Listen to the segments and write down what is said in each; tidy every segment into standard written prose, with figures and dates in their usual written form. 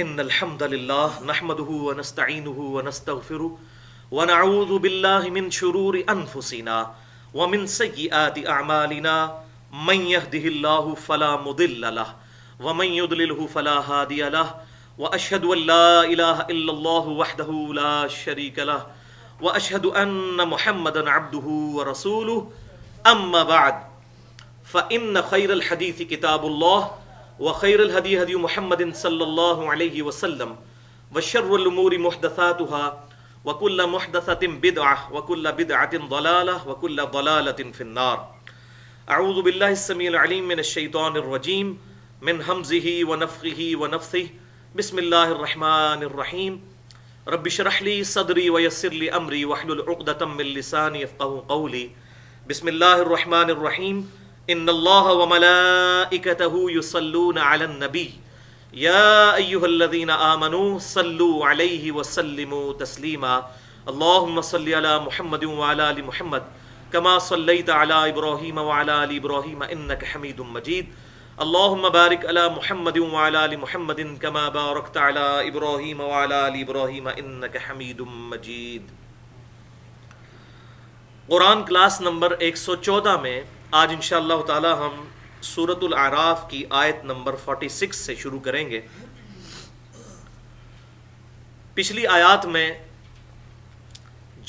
ان الحمد للہ نحمده ونستعینه ونستغفره ونعوذ باللہ من شرور انفسنا ومن سیئات اعمالنا من يهده الله فلا مضل له ومن يضلله فلا هادي له واشهد ان لا اله الا الله وحده لا شريك له واشهد ان محمدا عبده ورسوله اما بعد فان خير الحديث كتاب الله وخير الهدي هدي محمد صلى الله عليه وسلم وشر الأمور محدثاتها وكل محدثة بدعة وكل بدعة ضلالة وكل ضلالة في النار. أعوذ بالله السميع العليم من الشيطان الرجيم من همزه ونفخه ونفثه بسم الله الرحمن الرحيم رب اشرح لي صدري ويسر لي أمري واحلل عقدة من لساني يفقهوا قولي. بسم الله الرحمن الرحيم ان اللہ وملائکتہ یصلون علی النبی یا ایہا الذین آمنوا صلوا علیہ وسلموا تسلیما اللہم صلی علی محمد وعلی آل محمد کما صلیت علی ابراہیم وعلی آل ابراہیم انک حمید مجید اللہم بارک علی محمد وعلی آل محمد کما بارکت علی ابراہیم وعلی آل ابراہیم انک حمید مجید. قرآن کلاس نمبر 114 میں آج انشاءاللہ تعالی ہم سورۃ الاعراف کی آیت نمبر 46 سے شروع کریں گے. پچھلی آیات میں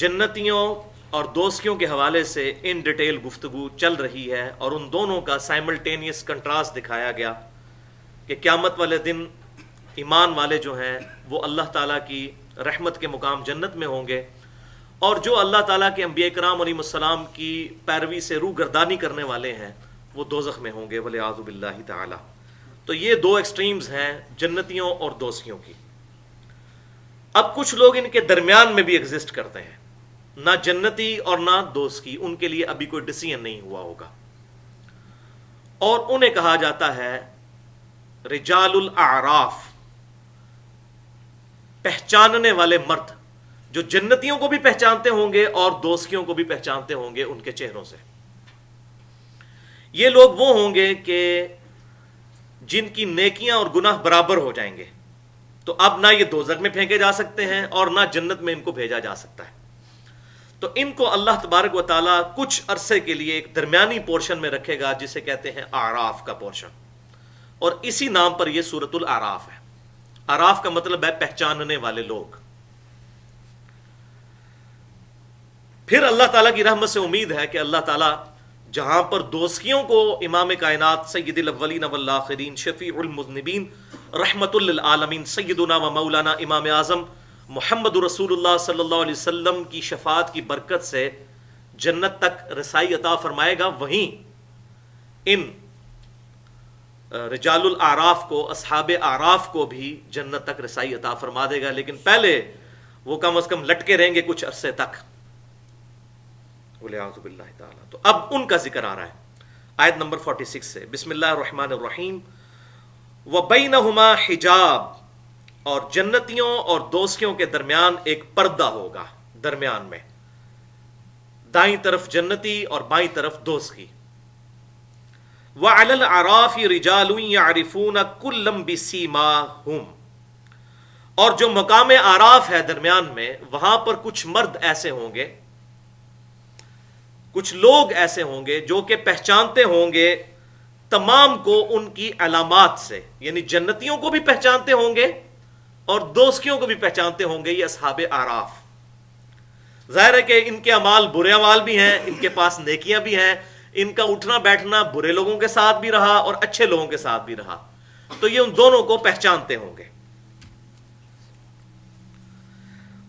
جنتیوں اور دوزخیوں کے حوالے سے ان ڈیٹیل گفتگو چل رہی ہے اور ان دونوں کا سائملٹینیس کنٹراسٹ دکھایا گیا کہ قیامت والے دن ایمان والے جو ہیں وہ اللہ تعالیٰ کی رحمت کے مقام جنت میں ہوں گے اور جو اللہ تعالیٰ کے انبیاء کرام علیہ السلام کی پیروی سے روح گردانی کرنے والے ہیں وہ دوزخ میں ہوں گے والعیاذ باللہ تعالیٰ. تو یہ دو ایکسٹریمز ہیں جنتیوں اور دوزخیوں کی. اب کچھ لوگ ان کے درمیان میں بھی ایگزسٹ کرتے ہیں، نہ جنتی اور نہ دوزخی، ان کے لیے ابھی کوئی ڈیسیژن نہیں ہوا ہوگا اور انہیں کہا جاتا ہے رجال الاعراف، پہچاننے والے مرد، جو جنتیوں کو بھی پہچانتے ہوں گے اور دوزخیوں کو بھی پہچانتے ہوں گے ان کے چہروں سے. یہ لوگ وہ ہوں گے کہ جن کی نیکیاں اور گناہ برابر ہو جائیں گے، تو اب نہ یہ دوزخ میں پھینکے جا سکتے ہیں اور نہ جنت میں ان کو بھیجا جا سکتا ہے. تو ان کو اللہ تبارک و تعالیٰ کچھ عرصے کے لیے ایک درمیانی پورشن میں رکھے گا جسے کہتے ہیں اعراف کا پورشن، اور اسی نام پر یہ سورۃ الاعراف ہے. اعراف کا مطلب ہے پہچاننے والے لوگ. پھر اللہ تعالیٰ کی رحمت سے امید ہے کہ اللہ تعالیٰ جہاں پر دوزخیوں کو امام کائنات سید الاولین والآخرین شفیع المذنبین رحمت للعالمین سیدنا و مولانا امام اعظم محمد رسول اللہ صلی اللہ علیہ وسلم کی شفاعت کی برکت سے جنت تک رسائی عطا فرمائے گا، وہیں ان رجال الاعراف کو، اصحاب اعراف کو بھی جنت تک رسائی عطا فرما دے گا. لیکن پہلے وہ کم از کم لٹکے رہیں گے کچھ عرصے تک والعیاذ باللہ تعالیٰ. تو اب ان کا ذکر آ رہا ہے آیت نمبر 46 سے. بسم اللہ الرحمن الرحیم وبینہما حجاب، اور جنتیوں اور دوزخیوں کے درمیان ایک پردہ ہوگا، درمیان میں دائیں طرف جنتی اور بائیں طرف دوزخی. وعلی الاعراف رجال یعرفون کلا بسیماہم، اور جو مقام اعراف ہے درمیان میں، وہاں پر کچھ مرد ایسے ہوں گے، کچھ لوگ ایسے ہوں گے جو کہ پہچانتے ہوں گے تمام کو ان کی علامات سے، یعنی جنتیوں کو بھی پہچانتے ہوں گے اور دوزخیوں کو بھی پہچانتے ہوں گے. یہ اصحاب اعراف، ظاہر ہے کہ ان کے اعمال برے اعمال بھی ہیں، ان کے پاس نیکیاں بھی ہیں، ان کا اٹھنا بیٹھنا برے لوگوں کے ساتھ بھی رہا اور اچھے لوگوں کے ساتھ بھی رہا، تو یہ ان دونوں کو پہچانتے ہوں گے.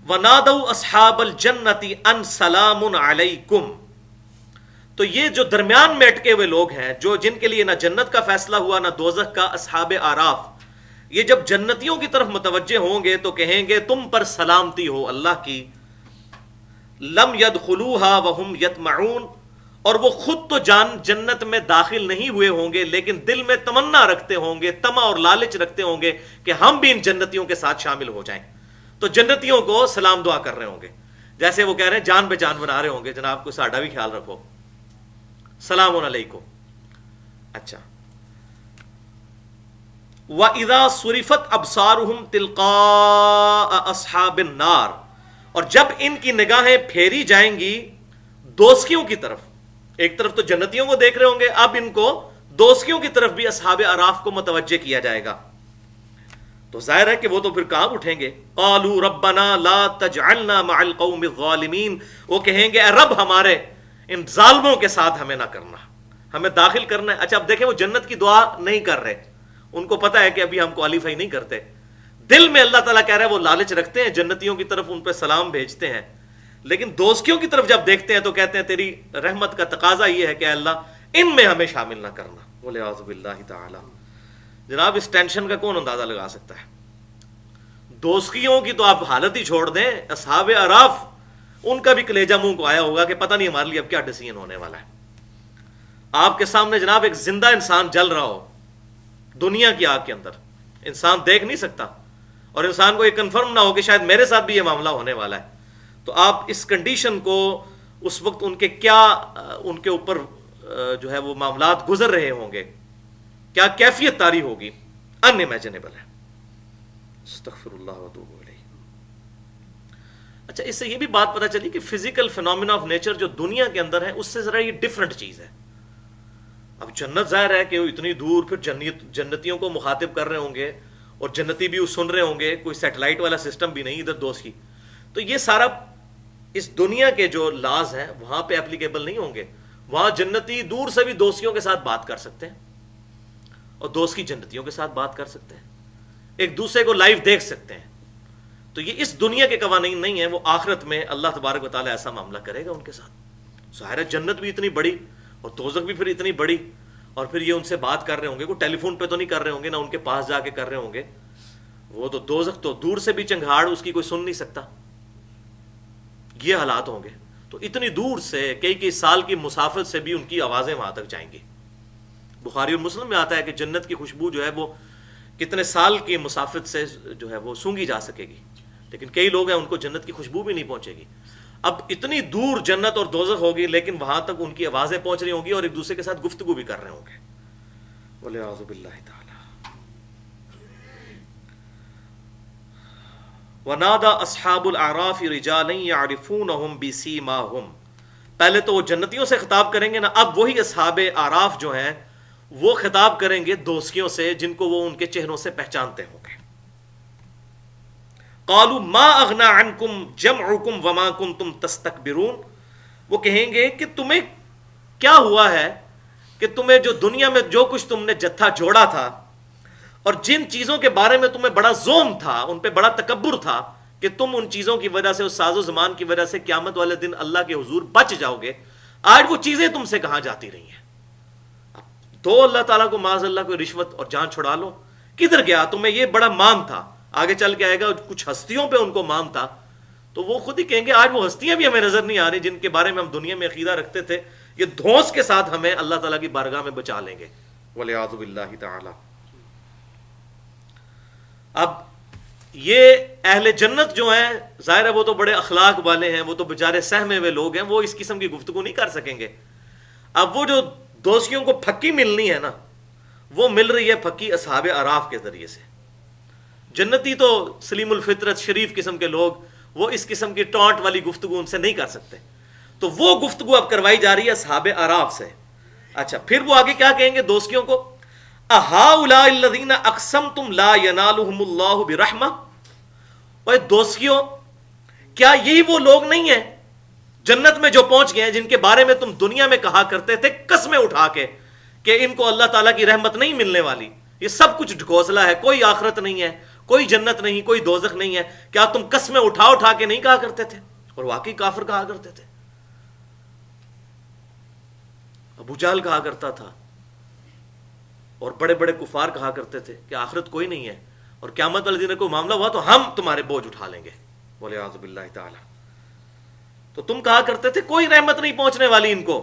وَنَادَوْا أَصْحَابَ الْجَنَّةِ أَنْ سَلَامٌ عَلَيْكُمْ، تو یہ جو درمیان میں اٹکے ہوئے لوگ ہیں، جو جن کے لیے نہ جنت کا فیصلہ ہوا نہ دوزخ کا، اصحاب اعراف، یہ جب جنتیوں کی طرف متوجہ ہوں گے تو کہیں گے تم پر سلامتی ہو اللہ کی. لم يدخلوها وهم يطمعون، اور وہ خود تو جنت میں داخل نہیں ہوئے ہوں گے لیکن دل میں تمنا رکھتے ہوں گے، طمع اور لالچ رکھتے ہوں گے کہ ہم بھی ان جنتیوں کے ساتھ شامل ہو جائیں. تو جنتیوں کو سلام دعا کر رہے ہوں گے، جیسے وہ کہہ رہے ہیں جان پہ جان بنا رہے ہوں گے، جناب کو ساڈا بھی خیال رکھو، سلام علیکم. اچھا، وَإِذَا صُرِفَتْ أَبْصَارُهُمْ تِلْقَاءَ أَصْحَابِ النَّارِ، اور جب ان کی نگاہیں پھیری جائیں گی دوزخیوں کی طرف، ایک طرف تو جنتیوں کو دیکھ رہے ہوں گے، اب ان کو دوزخیوں کی طرف بھی اصحاب اعراف کو متوجہ کیا جائے گا، تو ظاہر ہے کہ وہ تو پھر کہاں اٹھیں گے، قالوا ربنا لا تجعلنا مع القوم الظالمین، وہ کہیں گے اے رب ہمارے ان ظالموں کے ساتھ ہمیں نہ کرنا، ہمیں داخل کرنا ہے۔ اچھا اب دیکھیں وہ جنت کی دعا نہیں کر رہے، ان کو پتا ہے کہ ابھی ہم کوالیفائی نہیں کرتے، دل میں اللہ تعالیٰ کہہ رہا ہے وہ لالچ رکھتے ہیں، جنتیوں کی طرف ان پہ سلام بھیجتے ہیں، لیکن دوزخیوں کی طرف جب دیکھتے ہیں تو کہتے ہیں تیری رحمت کا تقاضا یہ ہے کہ اے اللہ ان میں ہمیں شامل نہ کرنا، والعیاذ باللہ تعالی۔ جناب اس ٹینشن کا کون اندازہ لگا سکتا ہے؟ دوزخیوں کی تو آپ حالت ہی چھوڑ دیں، اصحاب اعراف ان کا بھی کلیجہ منہ کو آیا ہوگا کہ پتہ نہیں ہمارے لیے اب کیا ڈیسیژن ہونے والا ہے۔ آپ کے سامنے جناب ایک زندہ انسان جل رہا ہو دنیا کی آگ کے اندر، انسان دیکھ نہیں سکتا، اور انسان کو یہ کنفرم نہ ہو کہ شاید میرے ساتھ بھی یہ معاملہ ہونے والا ہے، تو آپ اس کنڈیشن کو اس وقت ان کے کیا ان کے اوپر جو ہے وہ معاملات گزر رہے ہوں گے، کیا کیفیت طاری ہوگی، ان امیجنیبل ہے۔ استغفر اللہ واتوب الیہ۔ اچھا اس سے یہ بھی بات پتہ چلی کہ فزیکل فینومینا آف نیچر جو دنیا کے اندر ہے اس سے ذرا یہ ڈفرنٹ چیز ہے۔ اب جنت ظاہر ہے کہ وہ اتنی دور، پھر جنتیوں کو مخاطب کر رہے ہوں گے اور جنتی بھی سن رہے ہوں گے، کوئی سیٹلائٹ والا سسٹم بھی نہیں ادھر دوست کی، تو یہ سارا اس دنیا کے جو لاز ہیں وہاں پہ اپلیکیبل نہیں ہوں گے۔ وہاں جنتی دور سے بھی دوستیوں کے ساتھ بات کر سکتے ہیں اور دوست کی جنتیوں کے ساتھ بات کر سکتے ہیں، ایک دوسرے کو لائیو دیکھ سکتے ہیں، تو یہ اس دنیا کے قوانین نہیں ہیں، وہ آخرت میں اللہ تبارک و تعالیٰ ایسا معاملہ کرے گا ان کے ساتھ۔ ظاہر ہے جنت بھی اتنی بڑی اور دوزخ بھی پھر اتنی بڑی، اور پھر یہ ان سے بات کر رہے ہوں گے، کوئی ٹیلی فون پہ تو نہیں کر رہے ہوں گے، نہ ان کے پاس جا کے کر رہے ہوں گے، وہ تو دوزخ تو دور سے بھی چنگھاڑ اس کی کوئی سن نہیں سکتا، یہ حالات ہوں گے۔ تو اتنی دور سے کئی سال کی مسافت سے بھی ان کی آوازیں وہاں تک جائیں گی۔ بخاری اور مسلم میں آتا ہے کہ جنت کی خوشبو جو ہے وہ کتنے سال کی مسافت سے جو ہے وہ سونگھی جا سکے گی، لیکن کئی لوگ ہیں ان کو جنت کی خوشبو بھی نہیں پہنچے گی۔ اب اتنی دور جنت اور دوزخ ہوگی لیکن وہاں تک ان کی آوازیں پہنچ رہی ہوں گی اور ایک دوسرے کے ساتھ گفتگو بھی کر رہے ہوں گے، والعیاذ باللہ تعالی۔ وَنَادَى أَصْحَابُ الْأَعْرَافِ رِجَالًا يَعْرِفُونَهُمْ بِسِيمَاهُمْ، پہلے تو وہ جنتیوں سے خطاب کریں گے نا، اب وہی اصحاب اعراف جو ہیں وہ خطاب کریں گے دوزخیوں سے جن کو وہ ان کے چہروں سے پہچانتے ہوں گے۔ قالوا ما اغنى عنكم جمعكم وما كنتم تستكبرون، وہ کہیں گے کہ تمہیں کیا ہوا ہے کہ تمہیں جو دنیا میں جو کچھ تم نے جتھا جوڑا تھا اور جن چیزوں کے بارے میں تمہیں بڑا زوم تھا، ان پہ بڑا تکبر تھا کہ تم ان چیزوں کی وجہ سے، اس ساز و زمان کی وجہ سے قیامت والے دن اللہ کے حضور بچ جاؤ گے، آج وہ چیزیں تم سے کہاں جاتی رہی ہیں؟ تو اللہ تعالیٰ کو معاذ اللہ کوئی رشوت اور جان چھڑا لو، کدھر گیا؟ تمہیں یہ بڑا مان تھا، آگے چل کے آئے گا کچھ ہستیوں پہ ان کو مان تھا، تو وہ خود ہی کہیں گے آج وہ ہستیاں بھی ہمیں نظر نہیں آ رہی جن کے بارے میں ہم دنیا میں عقیدہ رکھتے تھے، یہ دھونس کے ساتھ ہمیں اللہ تعالیٰ کی بارگاہ میں بچا لیں گے، والعیاذ باللہ تعالی۔ اب یہ اہل جنت جو ہیں ظاہر ہے وہ تو بڑے اخلاق والے ہیں، وہ تو بیچارے سہمے ہوئے لوگ ہیں، وہ اس قسم کی گفتگو نہیں کر سکیں گے۔ اب وہ جو دوستیوں کو پھکی ملنی ہے نا، وہ مل رہی ہے پھکی اصحاب اعراف کے ذریعے سے۔ جنتی تو سلیم الفطرت شریف قسم کے لوگ، وہ اس قسم کی ٹانٹ والی گفتگو ان سے نہیں کر سکتے، تو وہ گفتگو اب کروائی جا رہی ہے اصحاب اعراف سے۔ اچھا پھر وہ آگے کیا کہیں گے دوستیوں کو؟ اہؤلاء الذین اقسمتم لا ینالهم اللہ برحمہ، اوے دوستیوں کیا یہی وہ لوگ نہیں ہیں جنت میں جو پہنچ گئے ہیں جن کے بارے میں تم دنیا میں کہا کرتے تھے قسمیں اٹھا کے کہ ان کو اللہ تعالیٰ کی رحمت نہیں ملنے والی، یہ سب کچھ ڈھکوسلا ہے، کوئی آخرت نہیں ہے، کوئی جنت نہیں، کوئی دوزخ نہیں ہے، کیا تم قسمیں اٹھا کے نہیں کہا کرتے تھے؟ اور واقعی کافر کہا کرتے تھے، ابو جہل کہا کرتا تھا اور بڑے بڑے کفار کہا کرتے تھے کہ آخرت کوئی نہیں ہے اور قیامت والے دن کوئی معاملہ ہوا تو ہم تمہارے بوجھ اٹھا لیں گے، والعیاذ باللہ تعالی۔ تو تم کہا کرتے تھے کوئی رحمت نہیں پہنچنے والی ان کو،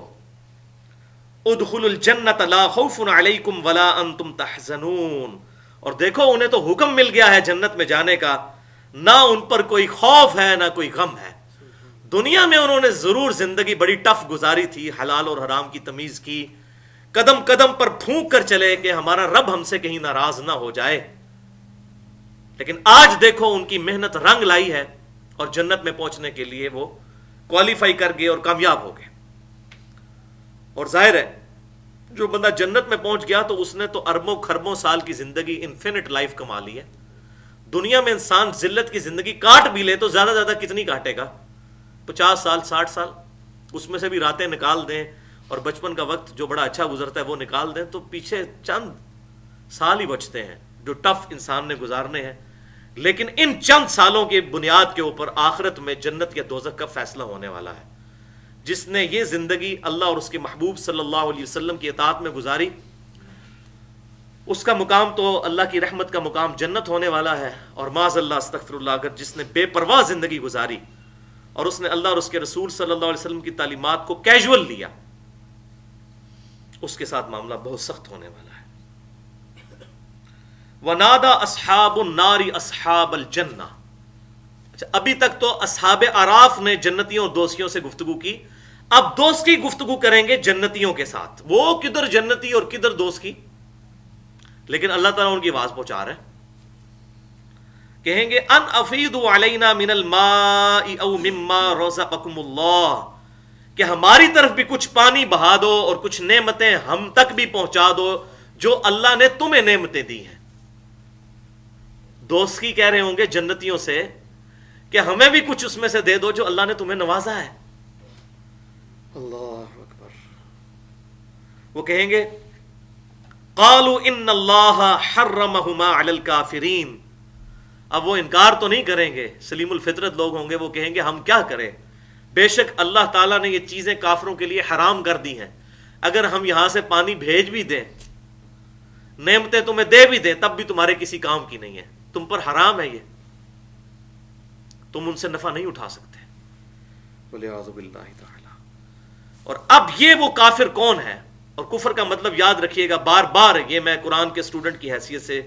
ادخلوا الجنت لا خوف علیکم ولا انتم تحزنون، اور دیکھو انہیں تو حکم مل گیا ہے جنت میں جانے کا، نہ ان پر کوئی خوف ہے نہ کوئی غم ہے۔ دنیا میں انہوں نے ضرور زندگی بڑی ٹف گزاری تھی، حلال اور حرام کی تمیز کی، قدم قدم پر پھونک کر چلے کہ ہمارا رب ہم سے کہیں ناراض نہ ہو جائے. لیکن آج دیکھو ان کی محنت رنگ لائی ہے اور جنت میں پہنچنے کے لیے وہ کوالیفائی کر گئے اور کامیاب ہو گئے. اور ظاہر ہے جو بندہ جنت میں پہنچ گیا تو اس نے تو اربوں خربوں سال کی زندگی انفینٹ لائف کما لی ہے. دنیا میں انسان ذلت کی زندگی کاٹ بھی لے تو زیادہ زیادہ کتنی کاٹے گا؟ 50 سال 60 سال. اس میں سے بھی راتیں نکال دیں اور بچپن کا وقت جو بڑا اچھا گزرتا ہے وہ نکال دیں تو پیچھے چند سال ہی بچتے ہیں جو ٹف انسان نے گزارنے ہیں. لیکن ان چند سالوں کی بنیاد کے اوپر آخرت میں جنت یا دوزخ کا فیصلہ ہونے والا ہے. جس نے یہ زندگی اللہ اور اس کے محبوب صلی اللہ علیہ وسلم کی اطاعت میں گزاری اس کا مقام تو اللہ کی رحمت کا مقام جنت ہونے والا ہے. اور معاذ اللہ استغفر اللہ اگر جس نے بے پرواہ زندگی گزاری اور اس نے اللہ اور اس کے رسول صلی اللہ علیہ وسلم کی تعلیمات کو کیجول لیا اس کے ساتھ معاملہ بہت سخت ہونے والا ہے. وَنَادَى أَصْحَابُ النَّارِ أَصْحَابَ الْجَنَّةِ. اچھا ابھی تک تو اصحاب اعراف نے جنتیوں اور دوستیوں سے گفتگو کی. اب دوست کی گفتگو کریں گے جنتیوں کے ساتھ. وہ کدھر جنتی اور کدھر دوست کی؟ لیکن اللہ تعالیٰ ان کی آواز پہنچا رہے ہیں. کہیں گے ان افیدوا علینا من الماء او مما رزقکم اللہ کہ ہماری طرف بھی کچھ پانی بہا دو اور کچھ نعمتیں ہم تک بھی پہنچا دو جو اللہ نے تمہیں نعمتیں دی ہیں. دوست کی کہہ رہے ہوں گے جنتیوں سے کہ ہمیں بھی کچھ اس میں سے دے دو جو اللہ نے تمہیں نوازا ہے. اللہ اکبر. وہ کہیں گے قالوا ان اللہ حرمہما علی الکافرین. اب وہ انکار تو نہیں کریں گے, سلیم الفطرت لوگ ہوں گے, وہ کہیں گے ہم کیا کریں, بے شک اللہ تعالیٰ نے یہ چیزیں کافروں کے لیے حرام کر دی ہیں. اگر ہم یہاں سے پانی بھیج بھی دیں, نعمتیں تمہیں دے بھی دیں, تب بھی تمہارے کسی کام کی نہیں ہے, تم پر حرام ہے, یہ تم ان سے نفع نہیں اٹھا سکتے. والعیاذ باللہ تعالی. اور اب یہ وہ کافر کون ہے؟ اور کفر کا مطلب یاد رکھیے گا, بار بار یہ میں قرآن کے اسٹوڈنٹ کی حیثیت سے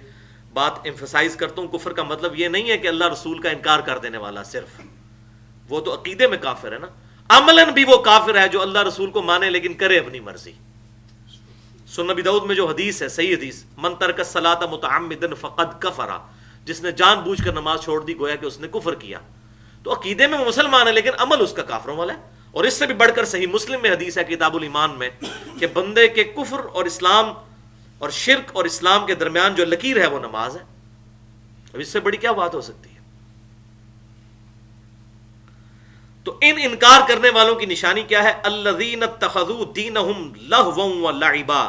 بات ایمفسائز کرتا ہوں, کفر کا مطلب یہ نہیں ہے کہ اللہ رسول کا انکار کر دینے والا صرف, وہ تو عقیدے میں کافر ہے نا. عملاً بھی وہ کافر ہے جو اللہ رسول کو مانے لیکن کرے اپنی مرضی. سنن نبی داؤد میں جو حدیث ہے, صحیح حدیث, من ترک الصلاۃ متعمدا فقد کفر, جس نے جان بوجھ کر نماز چھوڑ دی گویا کہ اس نے کفر کیا. تو عقیدے میں وہ مسلمان ہے لیکن عمل اس کا کافروں والا ہے. اور اس سے بھی بڑھ کر صحیح مسلم میں حدیث ہے کتاب الایمان میں کہ بندے کے کفر اور اسلام اور شرک اور اسلام کے درمیان جو لکیر ہے وہ نماز ہے. اب اس سے بڑی کیا بات ہو سکتی ہے؟ تو ان انکار کرنے والوں کی نشانی کیا ہے؟ الذین اتخذوا دینہم لہوا ولعبا.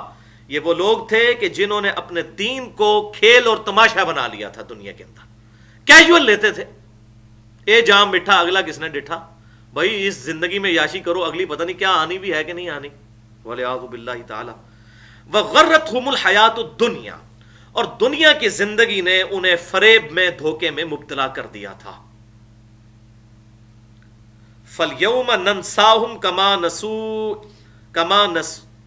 یہ وہ لوگ تھے کہ جنہوں نے اپنے دین کو کھیل اور تماشا بنا لیا تھا دنیا کے اندر. کیجول لیتے تھے, اے جام بٹھا اگلا کس نے ڈٹھا, بھائی اس زندگی میں یاشی کرو, اگلی پتہ نہیں کیا آنی بھی ہے کہ نہیں آنی. والعیاذ باللہ تعالی. وغرتہم الحیات الدنیا, اور دنیا کی زندگی نے انہیں فریب میں دھوکے میں مبتلا کر دیا تھا. فَالْيَوْمَ نَنْسَاهُمْ كَمَا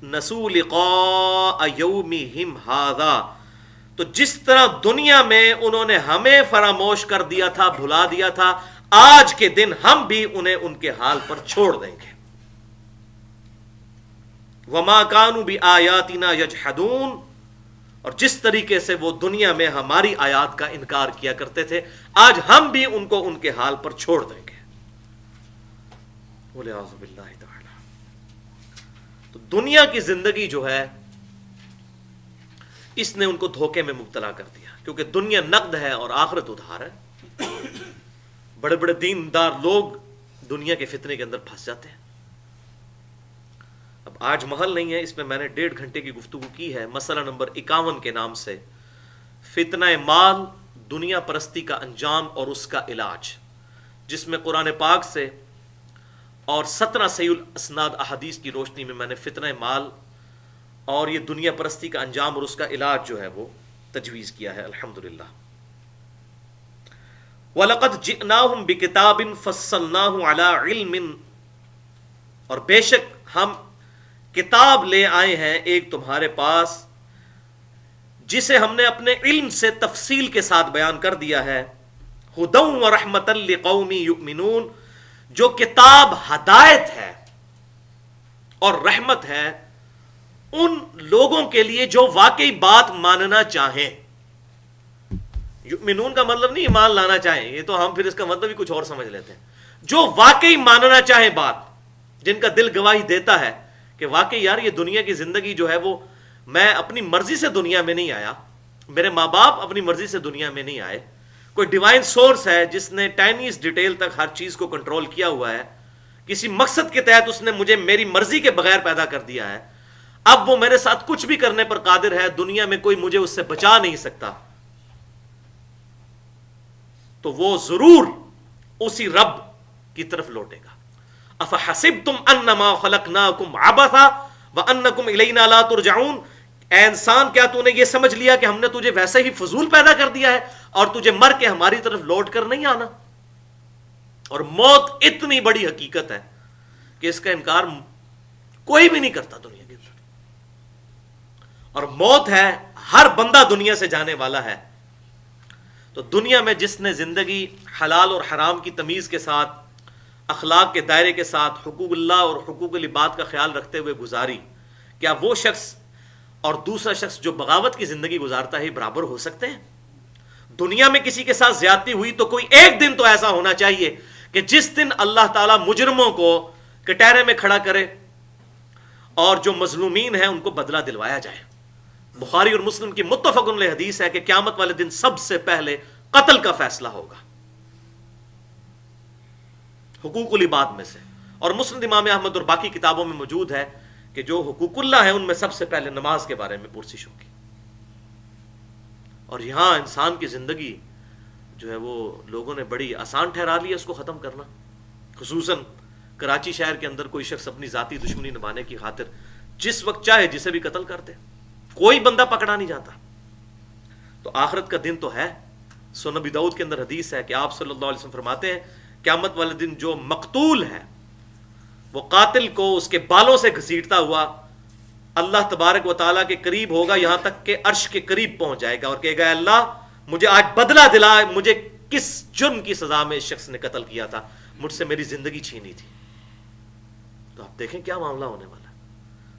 نَسُوا لِقَاءَ يَوْمِهِمْ هَذَا. تو جس طرح دنیا میں انہوں نے ہمیں فراموش کر دیا تھا, بھلا دیا تھا, آج کے دن ہم بھی انہیں ان کے حال پر چھوڑ دیں گے. وَمَا كَانُوا بِآيَاتِنَا يَجْحَدُونَ. اور جس طریقے سے وہ دنیا میں ہماری آیات کا انکار کیا کرتے تھے, آج ہم بھی ان کو ان کے حال پر چھوڑ دیں گے. والعیاذ باللہ تعالی. تو دنیا کی زندگی جو ہے اس نے ان کو دھوکے میں مبتلا کر دیا, کیونکہ دنیا نقد ہے اور آخرت ادھار ہے. بڑے بڑے دیندار لوگ دنیا کے فتنے کے اندر پھنس جاتے ہیں. اب آج محل نہیں ہے, اس میں نے 1.5 گھنٹے کی گفتگو کی ہے. مسئلہ نمبر 51 کے نام سے فتنہ مال, دنیا پرستی کا انجام اور اس کا علاج, جس میں قرآن پاک سے اور 17 صحیح الاسناد احادیث کی روشنی میں نے فتنہ مال اور یہ دنیا پرستی کا انجام اور اس کا علاج جو ہے وہ تجویز کیا ہے. الحمدللہ. وَلَقَدْ جِئْنَاهُمْ بِكِتَابٍ فَصَّلْنَاهُ عَلَىٰ عِلْمٍ. اور بے شک ہم کتاب لے آئے ہیں ایک تمہارے پاس جسے ہم نے اپنے علم سے تفصیل کے ساتھ بیان کر دیا ہے. هُدًى وَرَحْمَةً لِقَوْمٍ يُؤْمِنُونَ. جو کتاب ہدایت ہے اور رحمت ہے ان لوگوں کے لیے جو واقعی بات ماننا چاہیں. یؤمنون کا مطلب نہیں ایمان لانا چاہیں، یہ تو ہم پھر اس کا مطلب ہی کچھ اور سمجھ لیتے ہیں. جو واقعی ماننا چاہیں بات، جن کا دل گواہی دیتا ہے کہ واقعی یار یہ دنیا کی زندگی جو ہے وہ میں اپنی مرضی سے دنیا میں نہیں آیا، میرے ماں باپ اپنی مرضی سے دنیا میں نہیں آئے، کوئی ڈیوائن سورس ہے جس نے ٹائنیز ڈیٹیل تک ہر چیز کو کنٹرول کیا ہوا ہے، کسی مقصد کے تحت اس نے مجھے میری مرضی کے بغیر پیدا کر دیا ہے، اب وہ میرے ساتھ کچھ بھی کرنے پر قادر ہے، دنیا میں کوئی مجھے اس سے بچا نہیں سکتا، تو وہ ضرور اسی رب کی طرف لوٹے گا. افحسبتم انما خلقناکم عبثا وانکم الینا لا ترجعون. اے انسان کیا تو نے یہ سمجھ لیا کہ ہم نے تجھے ویسے ہی فضول پیدا کر دیا ہے اور تجھے مر کے ہماری طرف لوٹ کر نہیں آنا؟ اور موت اتنی بڑی حقیقت ہے کہ اس کا انکار کوئی بھی نہیں کرتا دنیا کے اندر. اور موت ہے، ہر بندہ دنیا سے جانے والا ہے. تو دنیا میں جس نے زندگی حلال اور حرام کی تمیز کے ساتھ، اخلاق کے دائرے کے ساتھ، حقوق اللہ اور حقوق العباد کا خیال رکھتے ہوئے گزاری، کیا وہ شخص اور دوسرا شخص جو بغاوت کی زندگی گزارتا ہے برابر ہو سکتے ہیں؟ دنیا میں کسی کے ساتھ زیادتی ہوئی تو کوئی ایک دن تو ایسا ہونا چاہیے کہ جس دن اللہ تعالیٰ مجرموں کو کٹہرے میں کھڑا کرے اور جو مظلومین ہیں ان کو بدلہ دلوایا جائے. بخاری اور مسلم کی متفق علیہ حدیث ہے کہ قیامت والے دن سب سے پہلے قتل کا فیصلہ ہوگا حقوق العباد میں سے. اور مسند امام احمد اور باقی کتابوں میں موجود ہے کہ جو حقوق اللہ ہیں ان میں سب سے پہلے نماز کے بارے میں پرسش ہوگی. اور یہاں انسان کی زندگی جو ہے وہ لوگوں نے بڑی آسان ٹھہرا لی ہے اس کو ختم کرنا. خصوصاً کراچی شہر کے اندر کوئی شخص اپنی ذاتی دشمنی نبھانے کی خاطر جس وقت چاہے جسے بھی قتل کر دے، کوئی بندہ پکڑا نہیں جاتا. تو آخرت کا دن تو ہے. سنن ابی داؤد کے اندر حدیث ہے کہ آپ صلی اللہ علیہ وسلم فرماتے ہیں قیامت والے دن جو مقتول ہے وہ قاتل کو اس کے بالوں سے گھسیٹتا ہوا اللہ تبارک و تعالیٰ کے قریب ہوگا، یہاں تک کہ عرش کے قریب پہنچ جائے گا اور کہے گا اللہ مجھے آج بدلہ دلا، مجھے کس جرم کی سزا میں اس شخص نے قتل کیا تھا، مجھ سے میری زندگی چھینی تھی. تو آپ دیکھیں کیا معاملہ ہونے والا ہے.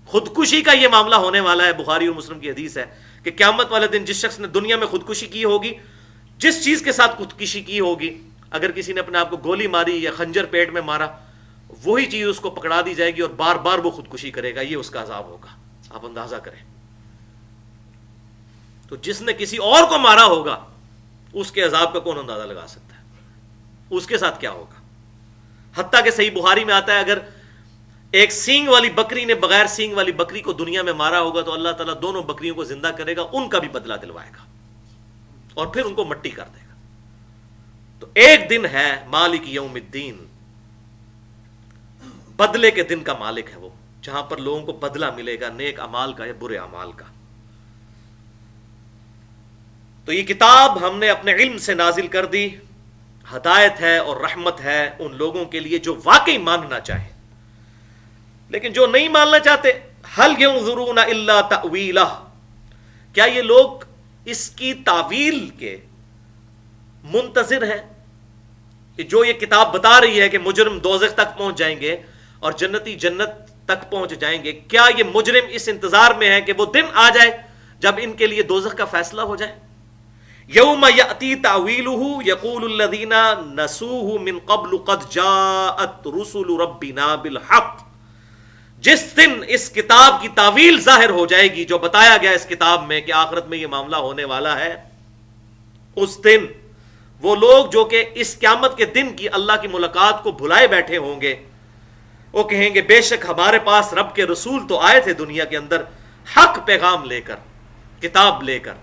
خودکشی کا یہ معاملہ ہونے والا ہے. بخاری اور مسلم کی حدیث ہے کہ قیامت والے دن جس شخص نے دنیا میں خودکشی کی ہوگی، جس چیز کے ساتھ خودکشی کی ہوگی، اگر کسی نے اپنے آپ کو گولی ماری یا خنجر پیٹ میں مارا، وہی چیز اس کو پکڑا دی جائے گی اور بار بار وہ خودکشی کرے گا. یہ اس کا عذاب ہوگا. آپ اندازہ کریں. تو جس نے کسی اور کو مارا ہوگا اس کے عذاب کا کون اندازہ لگا سکتا ہے؟ اس کے ساتھ کیا ہوگا؟ حتیٰ کہ صحیح بخاری میں آتا ہے اگر ایک سینگ والی بکری نے بغیر سینگ والی بکری کو دنیا میں مارا ہوگا تو اللہ تعالیٰ دونوں بکریوں کو زندہ کرے گا، ان کا بھی بدلہ دلوائے گا اور پھر ان کو مٹی کر دے گا. تو ایک دن ہے مالک یوم الدین، بدلے کے دن کا مالک ہے وہ، جہاں پر لوگوں کو بدلہ ملے گا نیک اعمال کا یا برے اعمال کا. تو یہ کتاب ہم نے اپنے علم سے نازل کر دی، ہدایت ہے اور رحمت ہے ان لوگوں کے لیے جو واقعی ماننا چاہیں. لیکن جو نہیں ماننا چاہتے، هل ينظرون الا تأویلہ، کیا یہ لوگ اس کی تعویل کے منتظر ہیں کہ جو یہ کتاب بتا رہی ہے کہ مجرم دوزخ تک پہنچ جائیں گے اور جنتی جنت تک پہنچ جائیں گے، کیا یہ مجرم اس انتظار میں ہے کہ وہ دن آ جائے جب ان کے لیے دوزخ کا فیصلہ ہو جائے؟ یوم یأتی تأویلہ یقول الذین نسوہ من قبل قد جاءت رسل ربنا بالحق. جس دن اس کتاب کی تعویل ظاہر ہو جائے گی، جو بتایا گیا اس کتاب میں کہ آخرت میں یہ معاملہ ہونے والا ہے، اس دن وہ لوگ جو کہ اس قیامت کے دن کی اللہ کی ملاقات کو بھلائے بیٹھے ہوں گے، وہ کہیں گے بے شک ہمارے پاس رب کے رسول تو آئے تھے دنیا کے اندر حق پیغام لے کر، کتاب لے کر.